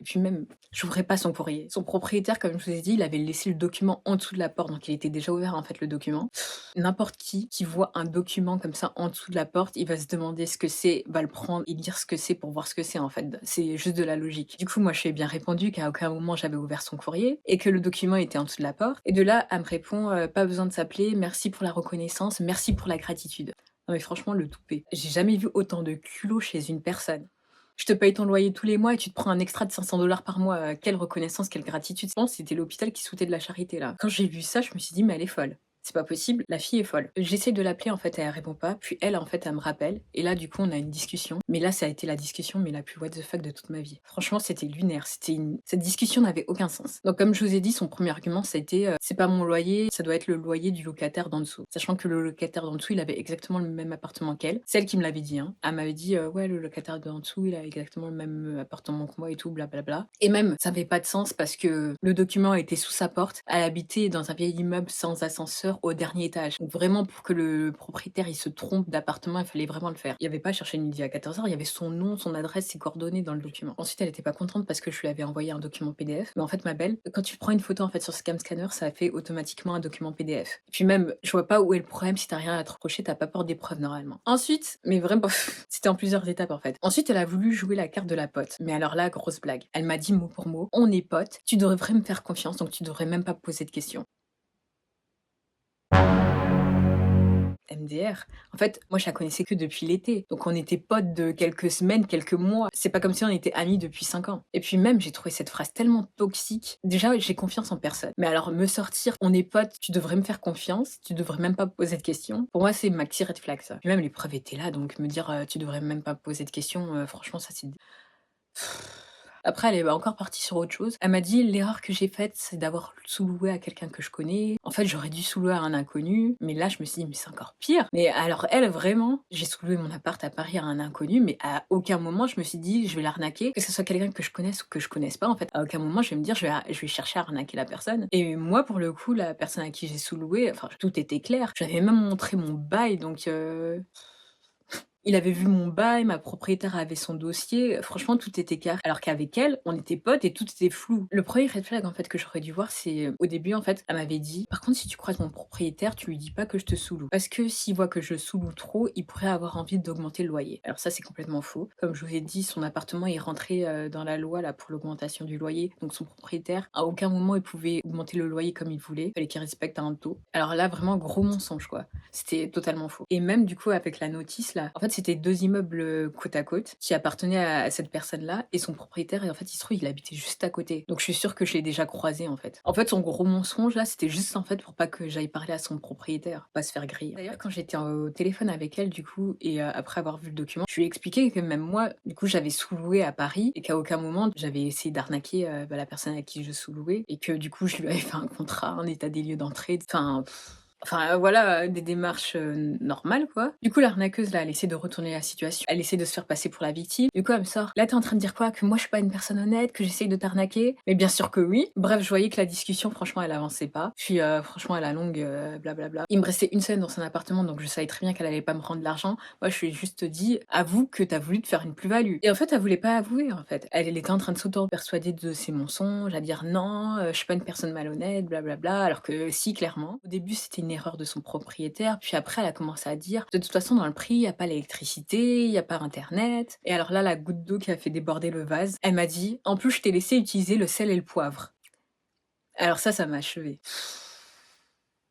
Et puis même, j'ouvrais pas son courrier. Son propriétaire, comme je vous ai dit, il avait laissé le document en dessous de la porte, donc il était déjà ouvert en fait le document. N'importe qui voit un document comme ça en dessous de la porte, il va se demander ce que c'est, va le prendre et lire ce que c'est pour voir ce que c'est en fait. C'est juste de la logique. Du coup, moi, je lui ai bien répondu qu'à aucun moment j'avais ouvert son courrier et que le document était en dessous de la porte. Et de là, elle me répond pas besoin de s'appeler, merci pour la reconnaissance, merci pour la gratitude. Non mais franchement, le toupet. J'ai jamais vu autant de culot chez une personne. Je te paye ton loyer tous les mois et tu te prends un extra de 500 $ par mois. Quelle reconnaissance, quelle gratitude. Je pense que c'était l'hôpital qui se foutait de la charité là. Quand j'ai vu ça, je me suis dit: «Mais elle est folle. C'est pas possible, la fille est folle». J'essaie de l'appeler en fait, elle répond pas, puis elle en fait, elle me rappelle et là du coup on a une discussion. Mais là, ça a été la discussion mais la plus what the fuck de toute ma vie. Franchement, c'était lunaire, cette discussion n'avait aucun sens. Donc comme je vous ai dit, son premier argument ça a été, «C'est pas mon loyer, ça doit être le loyer du locataire d'en dessous». Sachant que le locataire d'en dessous, il avait exactement le même appartement qu'elle. C'est elle qui me l'avait dit, hein. Elle m'avait dit, «Ouais, le locataire d'en dessous, il a exactement le même, appartement que moi et tout, blablabla» et même ça avait pas de sens parce que le document était sous sa porte. Elle habitait dans un vieil immeuble sans ascenseur au dernier étage. Donc vraiment pour que le propriétaire, il se trompe d'appartement, il fallait vraiment le faire. Il y avait pas à chercher midi à 14h, il y avait son nom, son adresse, ses coordonnées dans le document. Ensuite, elle était pas contente parce que je lui avais envoyé un document PDF. Mais en fait, ma belle, quand tu prends une photo en fait sur Scam Scanner, ça fait automatiquement un document PDF. Et puis même, je vois pas où est le problème si t'as rien à te reprocher, t'as pas peur des preuves normalement. Ensuite, mais vraiment, c'était en plusieurs étapes en fait. Ensuite, elle a voulu jouer la carte de la pote. Mais alors là, grosse blague. Elle m'a dit mot pour mot, on est potes, tu devrais me faire confiance, donc tu devrais même pas me poser de questions. MDR. En fait, moi, je la connaissais que depuis l'été. Donc, on était potes de quelques semaines, quelques mois. C'est pas comme si on était amis depuis 5 ans. Et puis même, j'ai trouvé cette phrase tellement toxique. Déjà, j'ai confiance en personne. Mais alors, me sortir, on est potes, tu devrais me faire confiance, tu devrais même pas me poser de questions. Pour moi, c'est maxi red flag, ça. Puis même, les preuves étaient là, donc me dire, tu devrais même pas me poser de questions, franchement, ça, c'est après, elle est encore partie sur autre chose. Elle m'a dit: «L'erreur que j'ai faite, c'est d'avoir sous-loué à quelqu'un que je connais. En fait, j'aurais dû sous-louer à un inconnu». Mais là, je me suis dit: «Mais c'est encore pire». Mais alors elle, vraiment, j'ai sous-loué mon appart à Paris à un inconnu, mais à aucun moment je me suis dit: «Je vais l'arnaquer», que ce soit quelqu'un que je connaisse ou que je connaisse pas, en fait. À aucun moment je vais me dire: «Je vais chercher à arnaquer la personne». Et moi, pour le coup, la personne à qui j'ai sous-loué, enfin, tout était clair. J'avais même montré mon bail, donc il avait vu mon bail, ma propriétaire avait son dossier, franchement tout était carré. Alors qu'avec elle, on était potes et tout était flou. Le premier red flag en fait que j'aurais dû voir, c'est au début en fait, elle m'avait dit: «Par contre, si tu croises mon propriétaire, tu lui dis pas que je te sous-loue. Parce que s'il voit que je sous-loue trop, il pourrait avoir envie d'augmenter le loyer». Alors ça, c'est complètement faux. Comme je vous ai dit, son appartement est rentré dans la loi là pour l'augmentation du loyer. Donc son propriétaire, à aucun moment il pouvait augmenter le loyer comme il voulait. Il fallait qu'il respecte un taux. Alors là, vraiment gros mensonge quoi. C'était totalement faux. Et même du coup avec la notice là, en fait c'était 2 immeubles, côte à côte qui appartenaient à cette personne-là et son propriétaire et en fait il se trouve il habitait juste à côté. Donc je suis sûre que je l'ai déjà croisé en fait. En fait son gros mensonge là, c'était juste en fait pour pas que j'aille parler à son propriétaire, pas se faire griller. D'ailleurs quand j'étais au téléphone avec elle du coup et après avoir vu le document, je lui ai expliqué que même moi, du coup j'avais sous-loué à Paris et qu'à aucun moment j'avais essayé d'arnaquer, la personne à qui je sous-louais et que du coup je lui avais fait un contrat, un état des lieux d'entrée, enfin, voilà, des démarches, normales, quoi. Du coup, l'arnaqueuse, là, elle essaie de retourner la situation. Elle essaie de se faire passer pour la victime. Du coup, elle me sort: «Là, tu es en train de dire quoi? Que moi, je suis pas une personne honnête? Que j'essaye de t'arnaquer?» Mais bien sûr que oui. Bref, je voyais que la discussion, franchement, elle avançait pas. Puis, franchement, à la longue, blablabla. Il me restait 1 semaine dans son appartement, donc je savais très bien qu'elle allait pas me rendre l'argent. Moi, je lui ai juste dit: «Avoue que tu as voulu te faire une plus-value». Et en fait, elle voulait pas avouer, en fait. Elle était en train de s'auto-persuader de ses mensonges, à dire: «Non, je suis pas une personne malhonnête, blablabla», alors que si, clairement. Au début, c'était une erreur de son propriétaire, puis après, elle a commencé à dire: «De toute façon, dans le prix, il y a pas l'électricité, il y a pas internet». Et alors là, la goutte d'eau qui a fait déborder le vase, elle m'a dit: «En plus, je t'ai laissé utiliser le sel et le poivre». Alors ça m'a achevée.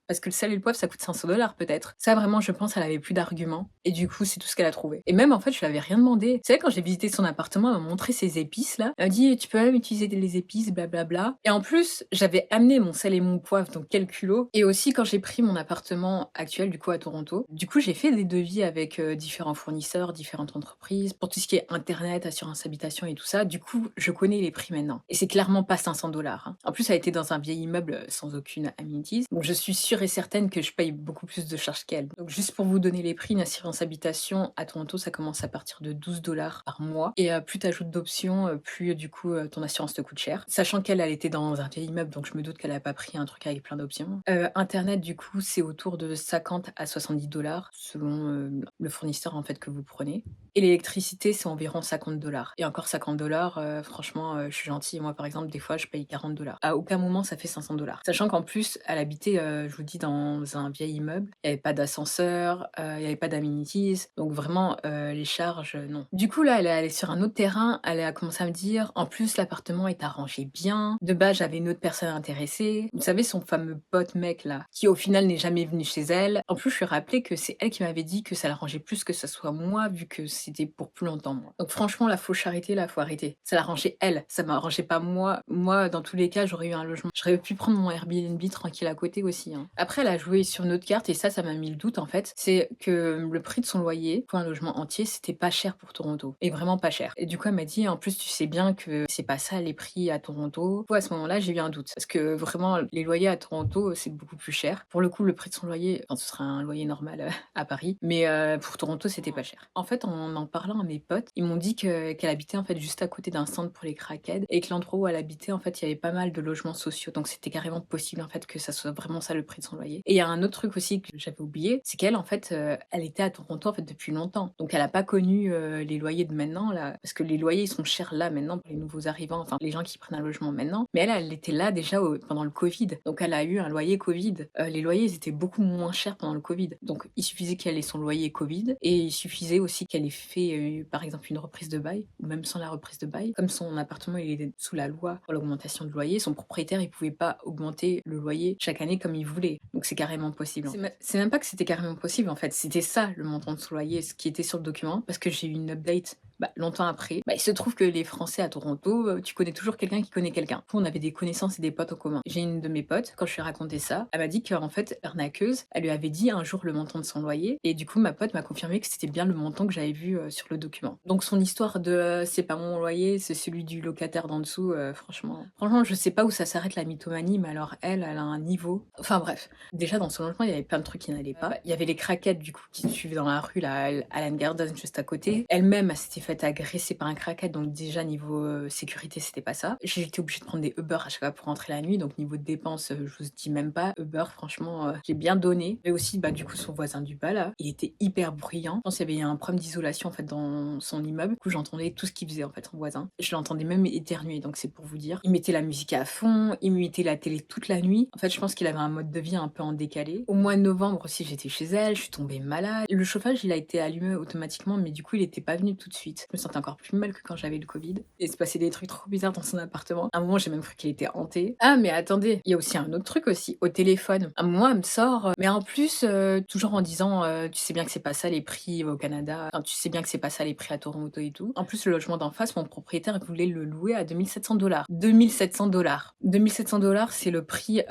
Parce que le sel et le poivre, ça coûte 500 $ peut-être. Ça vraiment, je pense, elle avait plus d'arguments et du coup, c'est tout ce qu'elle a trouvé. Et même en fait, je lui avais rien demandé. Tu sais, quand j'ai visité son appartement, elle m'a montré ses épices là. Elle m'a dit: «Tu peux même utiliser les épices, blablabla». Et en plus, j'avais amené mon sel et mon poivre, donc quel culot. Et aussi, quand j'ai pris mon appartement actuel, du coup, à Toronto, du coup, j'ai fait des devis avec différents fournisseurs, différentes entreprises, pour tout ce qui est internet, assurance habitation et tout ça. Du coup, je connais les prix maintenant. Et c'est clairement pas 500 $, hein. En plus, elle était dans un vieil immeuble sans aucune amenities. Donc, je suis sûre et certaine que je paye beaucoup plus de charges qu'elle. Donc juste pour vous donner les prix, une assurance habitation à Toronto, ça commence à partir de 12 $ par mois. Et plus tu ajoutes d'options, plus du coup ton assurance te coûte cher. Sachant qu'elle, elle était dans un vieil immeuble, donc je me doute qu'elle a pas pris un truc avec plein d'options. Internet, du coup, c'est autour de 50 à 70 $ selon le fournisseur en fait que vous prenez. Et l'électricité, c'est environ 50 $. Et encore 50 $, franchement, je suis gentille. Moi, par exemple, des fois, je paye 40 $. À aucun moment, ça fait 500 $. Sachant qu'en plus, elle habitait, je vous dis, dit, dans un vieil immeuble. Il y avait pas d'ascenseur, il y avait pas d'amenities, donc vraiment, les charges, non. Du coup, là, elle est allée sur un autre terrain, elle a commencé à me dire: «En plus, l'appartement est arrangé bien. De base, j'avais une autre personne intéressée». Vous savez, son fameux pote mec là, qui au final n'est jamais venu chez elle. En plus, je lui ai rappelé que c'est elle qui m'avait dit que ça l'arrangeait plus que ça soit moi, vu que c'était pour plus longtemps, moi. Donc franchement, la fausse charité là, faut arrêter. Ça l'arrangeait elle, ça m'arrangeait pas moi. Moi, dans tous les cas, j'aurais eu un logement. J'aurais pu prendre mon Airbnb tranquille à côté aussi, hein. Après, elle a joué sur une autre carte et ça m'a mis le doute en fait. C'est que le prix de son loyer pour un logement entier, c'était pas cher pour Toronto. Et vraiment pas cher. Et du coup, elle m'a dit, en plus, tu sais bien que c'est pas ça les prix à Toronto. À ce moment-là, j'ai eu un doute. Parce que vraiment, les loyers à Toronto, c'est beaucoup plus cher. Pour le coup, le prix de son loyer, enfin, ce sera un loyer normal à Paris. Mais pour Toronto, c'était pas cher. En fait, en parlant à mes potes, ils m'ont dit qu'elle habitait en fait juste à côté d'un centre pour les crackheads et que l'endroit où elle habitait, en fait, il y avait pas mal de logements sociaux. Donc c'était carrément possible en fait que ça soit vraiment ça le prix de son loyer. Et il y a un autre truc aussi que j'avais oublié, c'est qu'elle en fait, elle était à Toronto en fait depuis longtemps. Donc elle a pas connu les loyers de maintenant là, parce que les loyers ils sont chers là maintenant pour les nouveaux arrivants, enfin les gens qui prennent un logement maintenant. Mais elle était là déjà pendant le Covid. Donc elle a eu un loyer Covid. Les loyers ils étaient beaucoup moins chers pendant le Covid. Donc il suffisait qu'elle ait son loyer Covid et il suffisait aussi qu'elle ait fait par exemple une reprise de bail ou même sans la reprise de bail. Comme son appartement il est sous la loi pour l'augmentation de loyer, son propriétaire il pouvait pas augmenter le loyer chaque année comme il voulait. Donc c'est carrément possible. C'est même pas que c'était carrément possible en fait, c'était ça le montant de son loyer, ce qui était sur le document, parce que j'ai eu une update longtemps après. Il se trouve que les Français à Toronto, tu connais toujours quelqu'un qui connaît quelqu'un. On avait des connaissances et des potes en commun. J'ai une de mes potes, quand je lui ai raconté ça, elle m'a dit qu'en fait, l'arnaqueuse, elle lui avait dit un jour le montant de son loyer, et du coup, ma pote m'a confirmé que c'était bien le montant que j'avais vu sur le document. Donc son histoire de c'est pas mon loyer, c'est celui du locataire d'en dessous, franchement, je sais pas où ça s'arrête la mythomanie, mais alors elle a un niveau. Enfin bref, déjà dans son logement, il y avait plein de trucs qui n'allaient pas. Il y avait les craquettes du coup qui suivaient dans la rue, là, à Allen Gardens juste à côté. Elle-même, elle s'était fait agressée par un craquette, donc déjà niveau sécurité, c'était pas ça. J'ai été obligée de prendre des Uber à chaque fois pour rentrer la nuit, donc niveau de dépenses, je vous dis même pas. Uber, franchement, j'ai bien donné. Mais aussi, du coup, son voisin du bas là, il était hyper bruyant. Je pense qu'il y avait un problème d'isolation en fait dans son immeuble. Du coup, j'entendais tout ce qu'il faisait en fait, son voisin. Je l'entendais même éternuer, donc c'est pour vous dire. Il mettait la musique à fond, il mettait la télé toute la nuit. En fait, je pense qu'il avait un mode de vie un peu en décalé. Au mois de novembre aussi, j'étais chez elle, je suis tombée malade. Le chauffage, il a été allumé automatiquement, mais du coup, il était pas venu tout de suite. Je me sentais encore plus mal que quand j'avais le Covid. Et il se passait des trucs trop bizarres dans son appartement. À un moment, j'ai même cru qu'il était hanté. Ah, mais attendez, il y a aussi un autre truc aussi, au téléphone. À un moment, elle me sort, mais en plus, toujours en disant, tu sais bien que c'est pas ça les prix au Canada. Enfin, tu sais bien que c'est pas ça les prix à Toronto et tout. En plus, le logement d'en face, mon propriétaire voulait le louer à 2700 $. 2700 $. 2700 $, c'est le prix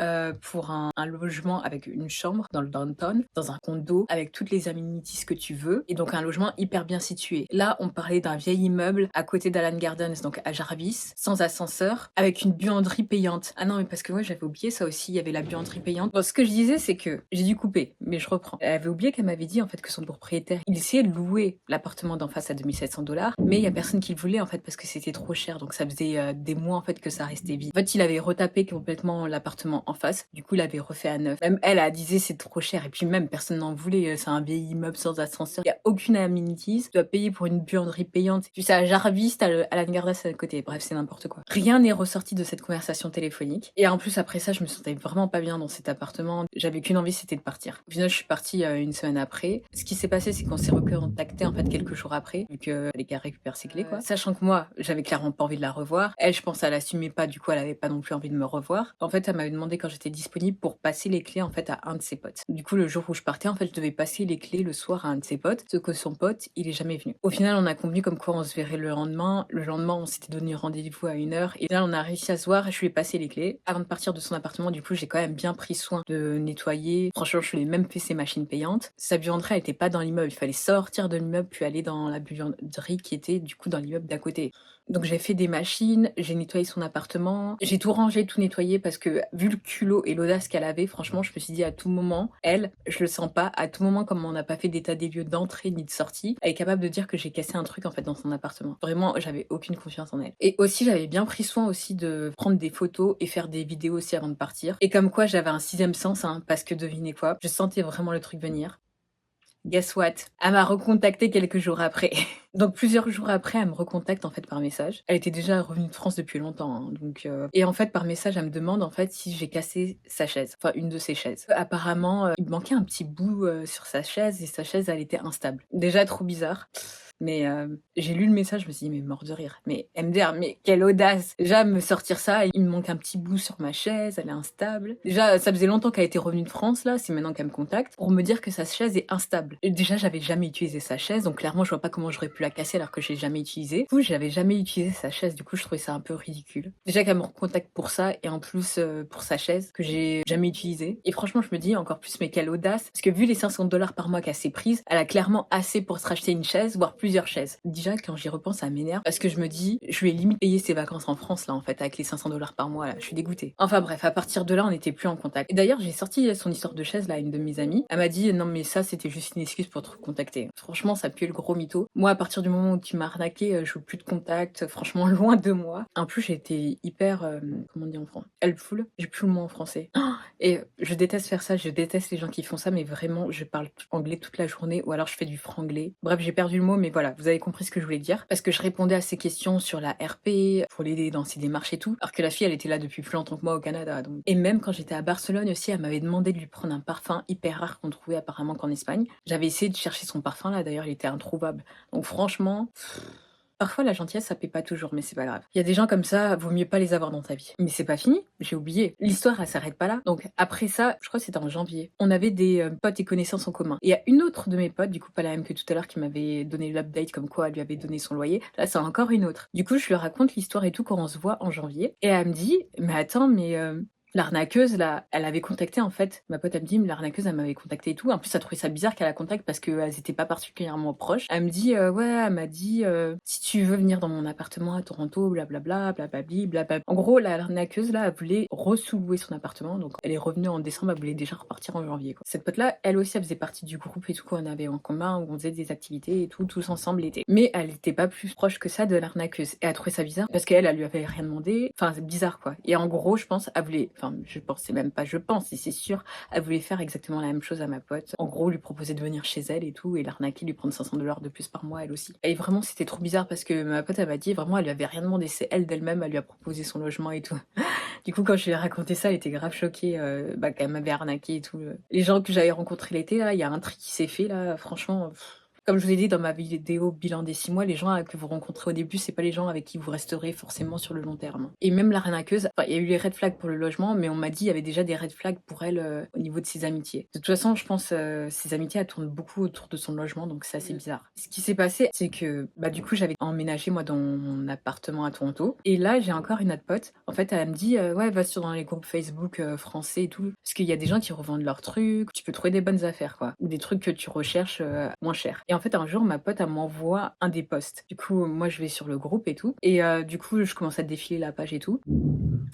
pour un logement avec une chambre dans le downtown, dans un condo, avec toutes les amenities que tu veux, et donc un logement hyper bien situé. Là, on parlait d'un vieil immeuble à côté d'Allen Gardens, donc à Jarvis, sans ascenseur, avec une buanderie payante. Ah non, mais parce que moi, j'avais oublié ça aussi, il y avait la buanderie payante. Bon, ce que je disais, c'est que j'ai dû couper, mais je reprends. Elle avait oublié qu'elle m'avait dit en fait que son propriétaire, il essayait de louer l'appartement d'en face à 2700 $, mais il y a personne qui le voulait en fait parce que c'était trop cher, donc ça faisait des mois en fait que ça restait vide. En fait, il avait retapé complètement l'appartement en face, du coup, il avait refait à neuf. Même elle disait c'est trop cher, et puis même personne n'en voulait, c'est un vieil immeuble sans ascenseur, il y a aucune amenities, tu dois payer pour une buanderie payante. Tu sais, à Jarvis, t'as Allen Gardens à côté, bref, c'est n'importe quoi. Rien n'est ressorti de cette conversation téléphonique, et en plus après ça, je me sentais vraiment pas bien dans cet appartement, j'avais qu'une envie, c'était de partir. Au final, je suis partie une semaine après. Ce qui s'est passé, c'est qu'on s'est recontacté en fait quelques jours après, vu que les gars récupèrent ses clés quoi. Sachant que moi, j'avais clairement pas envie de la revoir. Elle, je pense, elle assumait pas, du coup, elle avait pas non plus envie de me revoir. En fait, elle m'avait demandé quand j'étais disponible pour passer les clés en fait à un de ses potes. Du coup, le jour où je partais, en fait, je devais passer les clés le soir à un de ses potes, sauf que son pote, il est jamais venu. Au final, on a convenu comme quoi on se verrait le lendemain. Le lendemain, on s'était donné rendez-vous à 1h, et là, on a réussi à se voir et je lui ai passé les clés. Avant de partir de son appartement, du coup, j'ai quand même bien pris soin de nettoyer. Franchement, je lui ai même fait ses machines payantes. Sa buanderie, elle était pas dans l'immeuble. Il fallait sortir de l'immeuble puis aller dans la buanderie qui était du coup dans l'immeuble d'à côté. Donc j'ai fait des machines, j'ai nettoyé son appartement, j'ai tout rangé, tout nettoyé parce que vu le culot et l'audace qu'elle avait, franchement, je me suis dit à tout moment, elle, je le sens pas, à tout moment, comme on n'a pas fait d'état des lieux d'entrée ni de sortie, elle est capable de dire que j'ai cassé un truc en fait dans son appartement. Vraiment, j'avais aucune confiance en elle. Et aussi, j'avais bien pris soin aussi de prendre des photos et faire des vidéos aussi avant de partir. Et comme quoi, j'avais un sixième sens, parce que devinez quoi, je sentais vraiment le truc venir. Guess what? Elle m'a recontacté quelques jours après. Donc plusieurs jours après, elle me recontacte en fait par message. Elle était déjà revenue de France depuis longtemps, hein, donc et en fait par message, elle me demande en fait si j'ai cassé sa chaise, enfin une de ses chaises. Apparemment, il me manquait un petit bout, sur sa chaise et sa chaise, elle était instable. Déjà trop bizarre. Mais j'ai lu le message, je me suis dit: «Mais mort de rire». Mais MDR, mais quelle audace! Déjà me sortir ça, il me manque un petit bout sur ma chaise, elle est instable. Déjà, ça faisait longtemps qu'elle était revenue de France là, c'est maintenant qu'elle me contacte pour me dire que sa chaise est instable. Et déjà, j'avais jamais utilisé sa chaise, donc clairement, je vois pas comment j'aurais pu la casser alors que j'ai jamais utilisé. Du coup, j'avais jamais utilisé sa chaise, du coup, je trouvais ça un peu ridicule. Déjà qu'elle me recontacte pour ça et en plus, pour sa chaise que j'ai jamais utilisée. Et franchement, je me dis encore plus: «Mais quelle audace!» parce que vu les 500 $ par mois qu'elle s'est prise, elle a clairement assez pour se racheter une chaise, voire plusieurs chaises. Déjà, quand j'y repense, ça m'énerve parce que je me dis: «Je lui ai limite payé ses vacances en France là, en fait, avec les 500 $ par mois là». Je suis dégoûtée. Enfin bref, à partir de là, on n'était plus en contact. Et d'ailleurs, j'ai sorti son histoire de chaise là à une de mes amies. Elle m'a dit: «Non mais ça, c'était juste une excuse pour te contacter». Franchement, ça pue le gros mytho. Moi, à partir du moment où tu m'as arnaqué, je veux plus de contact, franchement loin de moi. En plus, j'ai été hyper, comment on dit en français? Helpful? J'ai plus le mot en français. Et je déteste faire ça, je déteste les gens qui font ça, mais vraiment, je parle anglais toute la journée ou alors je fais du franglais. Bref, j'ai perdu le mot, mais voilà, vous avez compris ce que je voulais dire. Parce que je répondais à ses questions sur la RP, pour l'aider dans ses démarches et tout, alors que la fille, elle était là depuis plus longtemps que moi au Canada. Donc. Et même quand j'étais à Barcelone aussi, elle m'avait demandé de lui prendre un parfum hyper rare qu'on trouvait apparemment qu'en Espagne. J'avais essayé de chercher son parfum là, d'ailleurs, il était introuvable. Donc franchement, parfois, la gentillesse, ça paie pas toujours, mais c'est pas grave. Il y a des gens comme ça, vaut mieux pas les avoir dans ta vie. Mais c'est pas fini, j'ai oublié. L'histoire, elle s'arrête pas là. Donc après ça, je crois que c'était en janvier. On avait des potes et connaissances en commun. Et il y a une autre de mes potes, du coup pas la même que tout à l'heure, qui m'avait donné l'update comme quoi elle lui avait donné son loyer. Là, c'est encore une autre. Du coup, je lui raconte l'histoire et tout quand on se voit en janvier. Et elle me dit, mais attends, mais l'arnaqueuse, là, elle avait contacté en fait. Ma pote, elle me dit, mais l'arnaqueuse, elle m'avait contacté et tout. En plus, elle trouvait ça bizarre qu'elle la contacte parce qu'elles étaient pas particulièrement proches. Elle me dit, ouais, elle m'a dit, si tu veux venir dans mon appartement à Toronto, blablabla, blablabli, blablabla. En gros, l'arnaqueuse, là, elle voulait re-sous-louer son appartement. Donc, elle est revenue en décembre, elle voulait déjà repartir en janvier, quoi. Cette pote-là, elle aussi, elle faisait partie du groupe et tout qu'on avait en commun, où on faisait des activités et tout, tous ensemble l'été. Mais elle était pas plus proche que ça de l'arnaqueuse. Et elle trouvait ça bizarre parce qu'elle, elle lui avait rien demandé. Enfin, c'est bizarre, quoi. Et en gros, je pense, elle voulait, enfin, je pense, c'est même pas je pense, et c'est sûr, elle voulait faire exactement la même chose à ma pote. En gros, lui proposer de venir chez elle et tout, et l'arnaquer, lui prendre 500 $ de plus par mois, elle aussi. Et vraiment, c'était trop bizarre parce que ma pote, elle m'a dit, vraiment, elle lui avait rien demandé, c'est elle d'elle-même, elle lui a proposé son logement et tout. Du coup, quand je lui ai raconté ça, elle était grave choquée, qu'elle m'avait arnaqué et tout. Les gens que j'avais rencontrés l'été, là, il y a un tri qui s'est fait, là, franchement. Comme je vous ai dit dans ma vidéo bilan des 6 mois, les gens que vous rencontrez au début, c'est pas les gens avec qui vous resterez forcément sur le long terme. Et même l'arnaqueuse, enfin, il y a eu les red flags pour le logement, mais on m'a dit il y avait déjà des red flags pour elle au niveau de ses amitiés. De toute façon, je pense ses amitiés, elles tournent beaucoup autour de son logement, donc c'est assez bizarre. Ce qui s'est passé, c'est que du coup, j'avais emménagé moi dans mon appartement à Toronto, et là j'ai encore une autre pote. En fait, elle me dit ouais, va sur dans les groupes Facebook français et tout, parce qu'il y a des gens qui revendent leurs trucs, tu peux trouver des bonnes affaires quoi, ou des trucs que tu recherches moins cher. Et en fait, un jour, ma pote, elle m'envoie un des posts. Du coup, moi, je vais sur le groupe et tout. Et du coup, je commence à défiler la page et tout.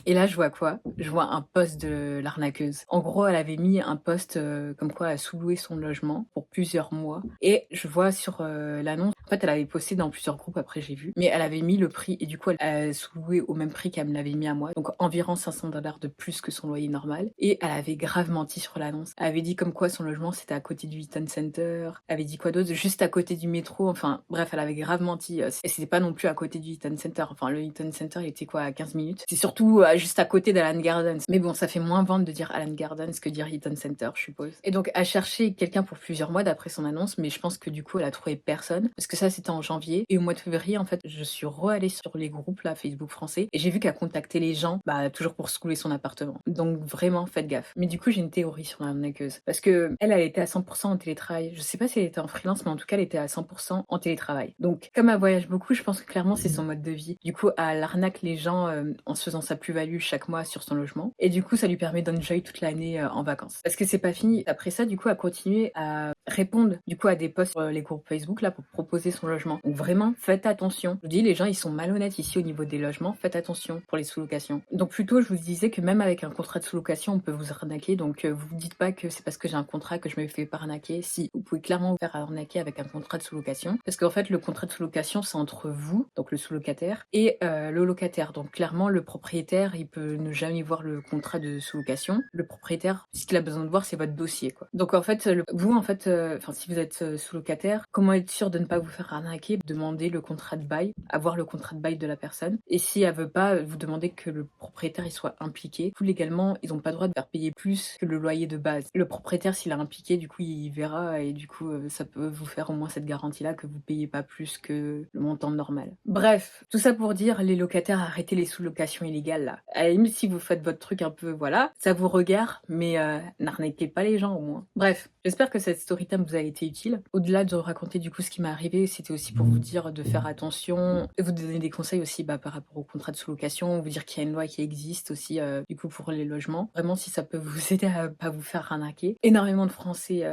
Et là, je vois quoi? Je vois un post de l'arnaqueuse. En gros, elle avait mis un post comme quoi elle sous-louait son logement pour plusieurs mois. Et je vois sur l'annonce, en fait, elle avait posté dans plusieurs groupes, après j'ai vu. Mais elle avait mis le prix, et du coup, elle sous-louait au même prix qu'elle me l'avait mis à moi. Donc environ 500 $ de plus que son loyer normal. Et elle avait grave menti sur l'annonce. Elle avait dit comme quoi son logement, c'était à côté du Eaton Center. Elle avait dit quoi d'autre? Juste à côté du métro. Enfin, bref, elle avait grave menti. Et c'était pas non plus à côté du Eaton Center. Enfin, le Eaton Center, il était quoi, à 15 minutes? C'est surtout juste à côté d'Alan Gardens. Mais bon, ça fait moins vendre de dire Alan Gardens que dire Eaton Center, je suppose. Et donc, elle cherchait quelqu'un pour plusieurs mois d'après son annonce, mais je pense que du coup, elle a trouvé personne. Parce que ça, c'était en janvier. Et au mois de février, en fait, je suis re-allée sur les groupes, là, Facebook français. Et j'ai vu qu'elle contactait les gens, toujours pour se couler son appartement. Donc, vraiment, faites gaffe. Mais du coup, j'ai une théorie sur l'arnaqueuse. Parce que elle était à 100% en télétravail. Je sais pas si elle était en freelance, mais en tout cas, elle était à 100% en télétravail. Donc, comme elle voyage beaucoup, je pense que clairement, c'est son mode de vie. Du coup, elle arnaque les gens en se faisant sa plus-value chaque mois sur son logement. Et du coup, ça lui permet d'enjoy toute l'année en vacances. Parce que c'est pas fini. Après ça, du coup, elle continue à répondre du coup à des posts sur les groupes Facebook là pour proposer son logement. Donc vraiment, faites attention. Je vous dis, les gens, ils sont malhonnêtes ici au niveau des logements. Faites attention pour les sous-locations. Donc plutôt, je vous disais que même avec un contrat de sous-location, on peut vous arnaquer. Donc vous dites pas que c'est parce que j'ai un contrat que je me fais pas arnaquer. Si, vous pouvez clairement vous faire arnaquer avec un contrat de sous-location. Parce qu'en fait, le contrat de sous-location, c'est entre vous, donc le sous-locataire, et le locataire. Donc clairement, le propriétaire, il peut ne jamais voir le contrat de sous-location. Le propriétaire, ce qu'il a besoin de voir, c'est votre dossier, quoi. Donc en fait, vous, en fait, si vous êtes sous-locataire, comment être sûr de ne pas vous faire arnaquer, demandez le contrat de bail, avoir le contrat de bail de la personne. Et si elle veut pas, vous demandez que le propriétaire il soit impliqué. Du coup, légalement, ils n'ont pas le droit de faire payer plus que le loyer de base. Le propriétaire, s'il est impliqué, du coup, il verra et du coup, ça peut vous faire au moins cette garantie-là que vous payez pas plus que le montant normal. Bref, tout ça pour dire, les locataires, arrêtez les sous-locations illégales là. À la limite, si vous faites votre truc un peu, voilà, ça vous regarde, mais n'arnaquez pas les gens au moins. Bref, j'espère que cette story time vous a été utile. Au-delà de raconter du coup ce qui m'est arrivé, c'était aussi pour vous dire de faire attention, et vous donner des conseils aussi par rapport au contrat de sous-location, vous dire qu'il y a une loi qui existe aussi du coup pour les logements. Vraiment, si ça peut vous aider à pas vous faire arnaquer. Énormément de Français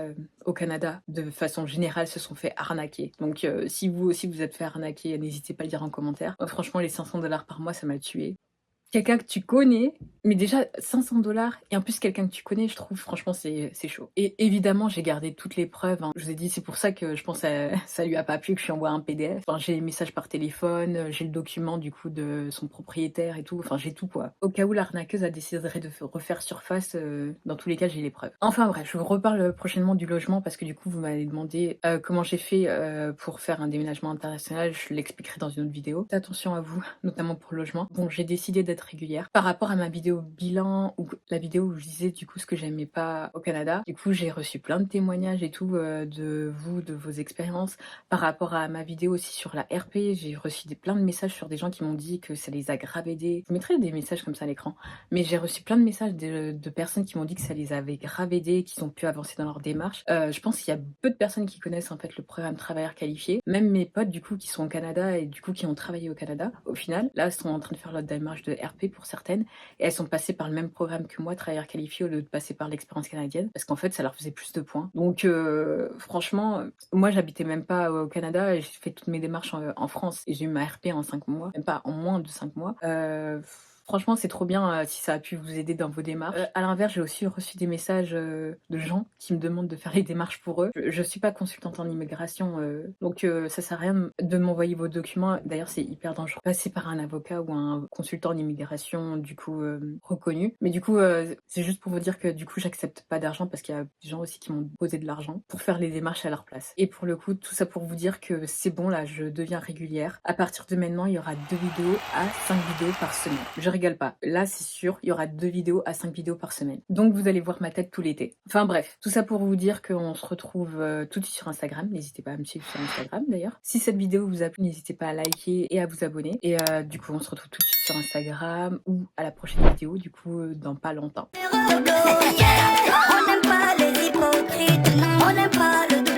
au Canada, de façon générale, se sont fait arnaquer. Donc si vous aussi vous êtes fait arnaquer, n'hésitez pas à le dire en commentaire. Moi, franchement, les 500 $ par mois, ça m'a tué. Quelqu'un que tu connais, mais déjà 500 $ et en plus quelqu'un que tu connais, je trouve franchement c'est chaud. Et évidemment j'ai gardé toutes les preuves, hein. Je vous ai dit c'est pour ça que je pense ça lui a pas plu que je lui envoie un PDF. Enfin, j'ai les messages par téléphone, j'ai le document du coup de son propriétaire et tout, enfin j'ai tout quoi. Au cas où l'arnaqueuse a décidé de refaire surface, dans tous les cas j'ai les preuves. Enfin bref, je vous reparle prochainement du logement parce que du coup vous m'avez demandé comment j'ai fait pour faire un déménagement international, je l'expliquerai dans une autre vidéo. Faites attention à vous, notamment pour le logement. Bon, j'ai décidé d'être régulière. Par rapport à ma vidéo bilan ou la vidéo où je disais du coup ce que j'aimais pas au Canada, du coup j'ai reçu plein de témoignages et tout de vous, de vos expériences. Par rapport à ma vidéo aussi sur la RP, j'ai reçu plein de messages sur des gens qui m'ont dit que ça les a grave aidés. Je mettrai des messages comme ça à l'écran, mais j'ai reçu plein de messages de personnes qui m'ont dit que ça les avait grave aidés, qu'ils ont pu avancer dans leur démarche. Je pense qu'il y a peu de personnes qui connaissent en fait le programme travailleur qualifié. Même mes potes du coup qui sont au Canada et du coup qui ont travaillé au Canada, au final, là, elles sont en train de faire leur démarche de RP pour certaines, et elles sont passées par le même programme que moi, travailleur qualifié, au lieu de passer par l'expérience canadienne, parce qu'en fait, ça leur faisait plus de points. Donc, franchement, moi, j'habitais même pas au Canada, et j'ai fait toutes mes démarches en France, et j'ai eu ma RP en 5 mois, même pas en moins de 5 mois. Franchement, c'est trop bien si ça a pu vous aider dans vos démarches. À l'inverse, j'ai aussi reçu des messages de gens qui me demandent de faire les démarches pour eux. Je suis pas consultante en immigration, donc ça sert à rien de m'envoyer vos documents. D'ailleurs, c'est hyper dangereux. Passer par un avocat ou un consultant en immigration, du coup, reconnu. Mais du coup, c'est juste pour vous dire que du coup, j'accepte pas d'argent parce qu'il y a des gens aussi qui m'ont posé de l'argent pour faire les démarches à leur place. Et pour le coup, tout ça pour vous dire que c'est bon, là, je deviens régulière. À partir de maintenant, il y aura 2 vidéos à 5 vidéos par semaine. Je rigole pas. Là, c'est sûr, il y aura 2 vidéos à 5 vidéos par semaine. Donc, vous allez voir ma tête tout l'été. Enfin bref, tout ça pour vous dire qu'on se retrouve tout de suite sur Instagram. N'hésitez pas à me suivre sur Instagram d'ailleurs. Si cette vidéo vous a plu, n'hésitez pas à liker et à vous abonner. Et du coup, on se retrouve tout de suite sur Instagram ou à la prochaine vidéo, du coup, dans pas longtemps. On n'aime pas les hypocrites, on n'aime pas le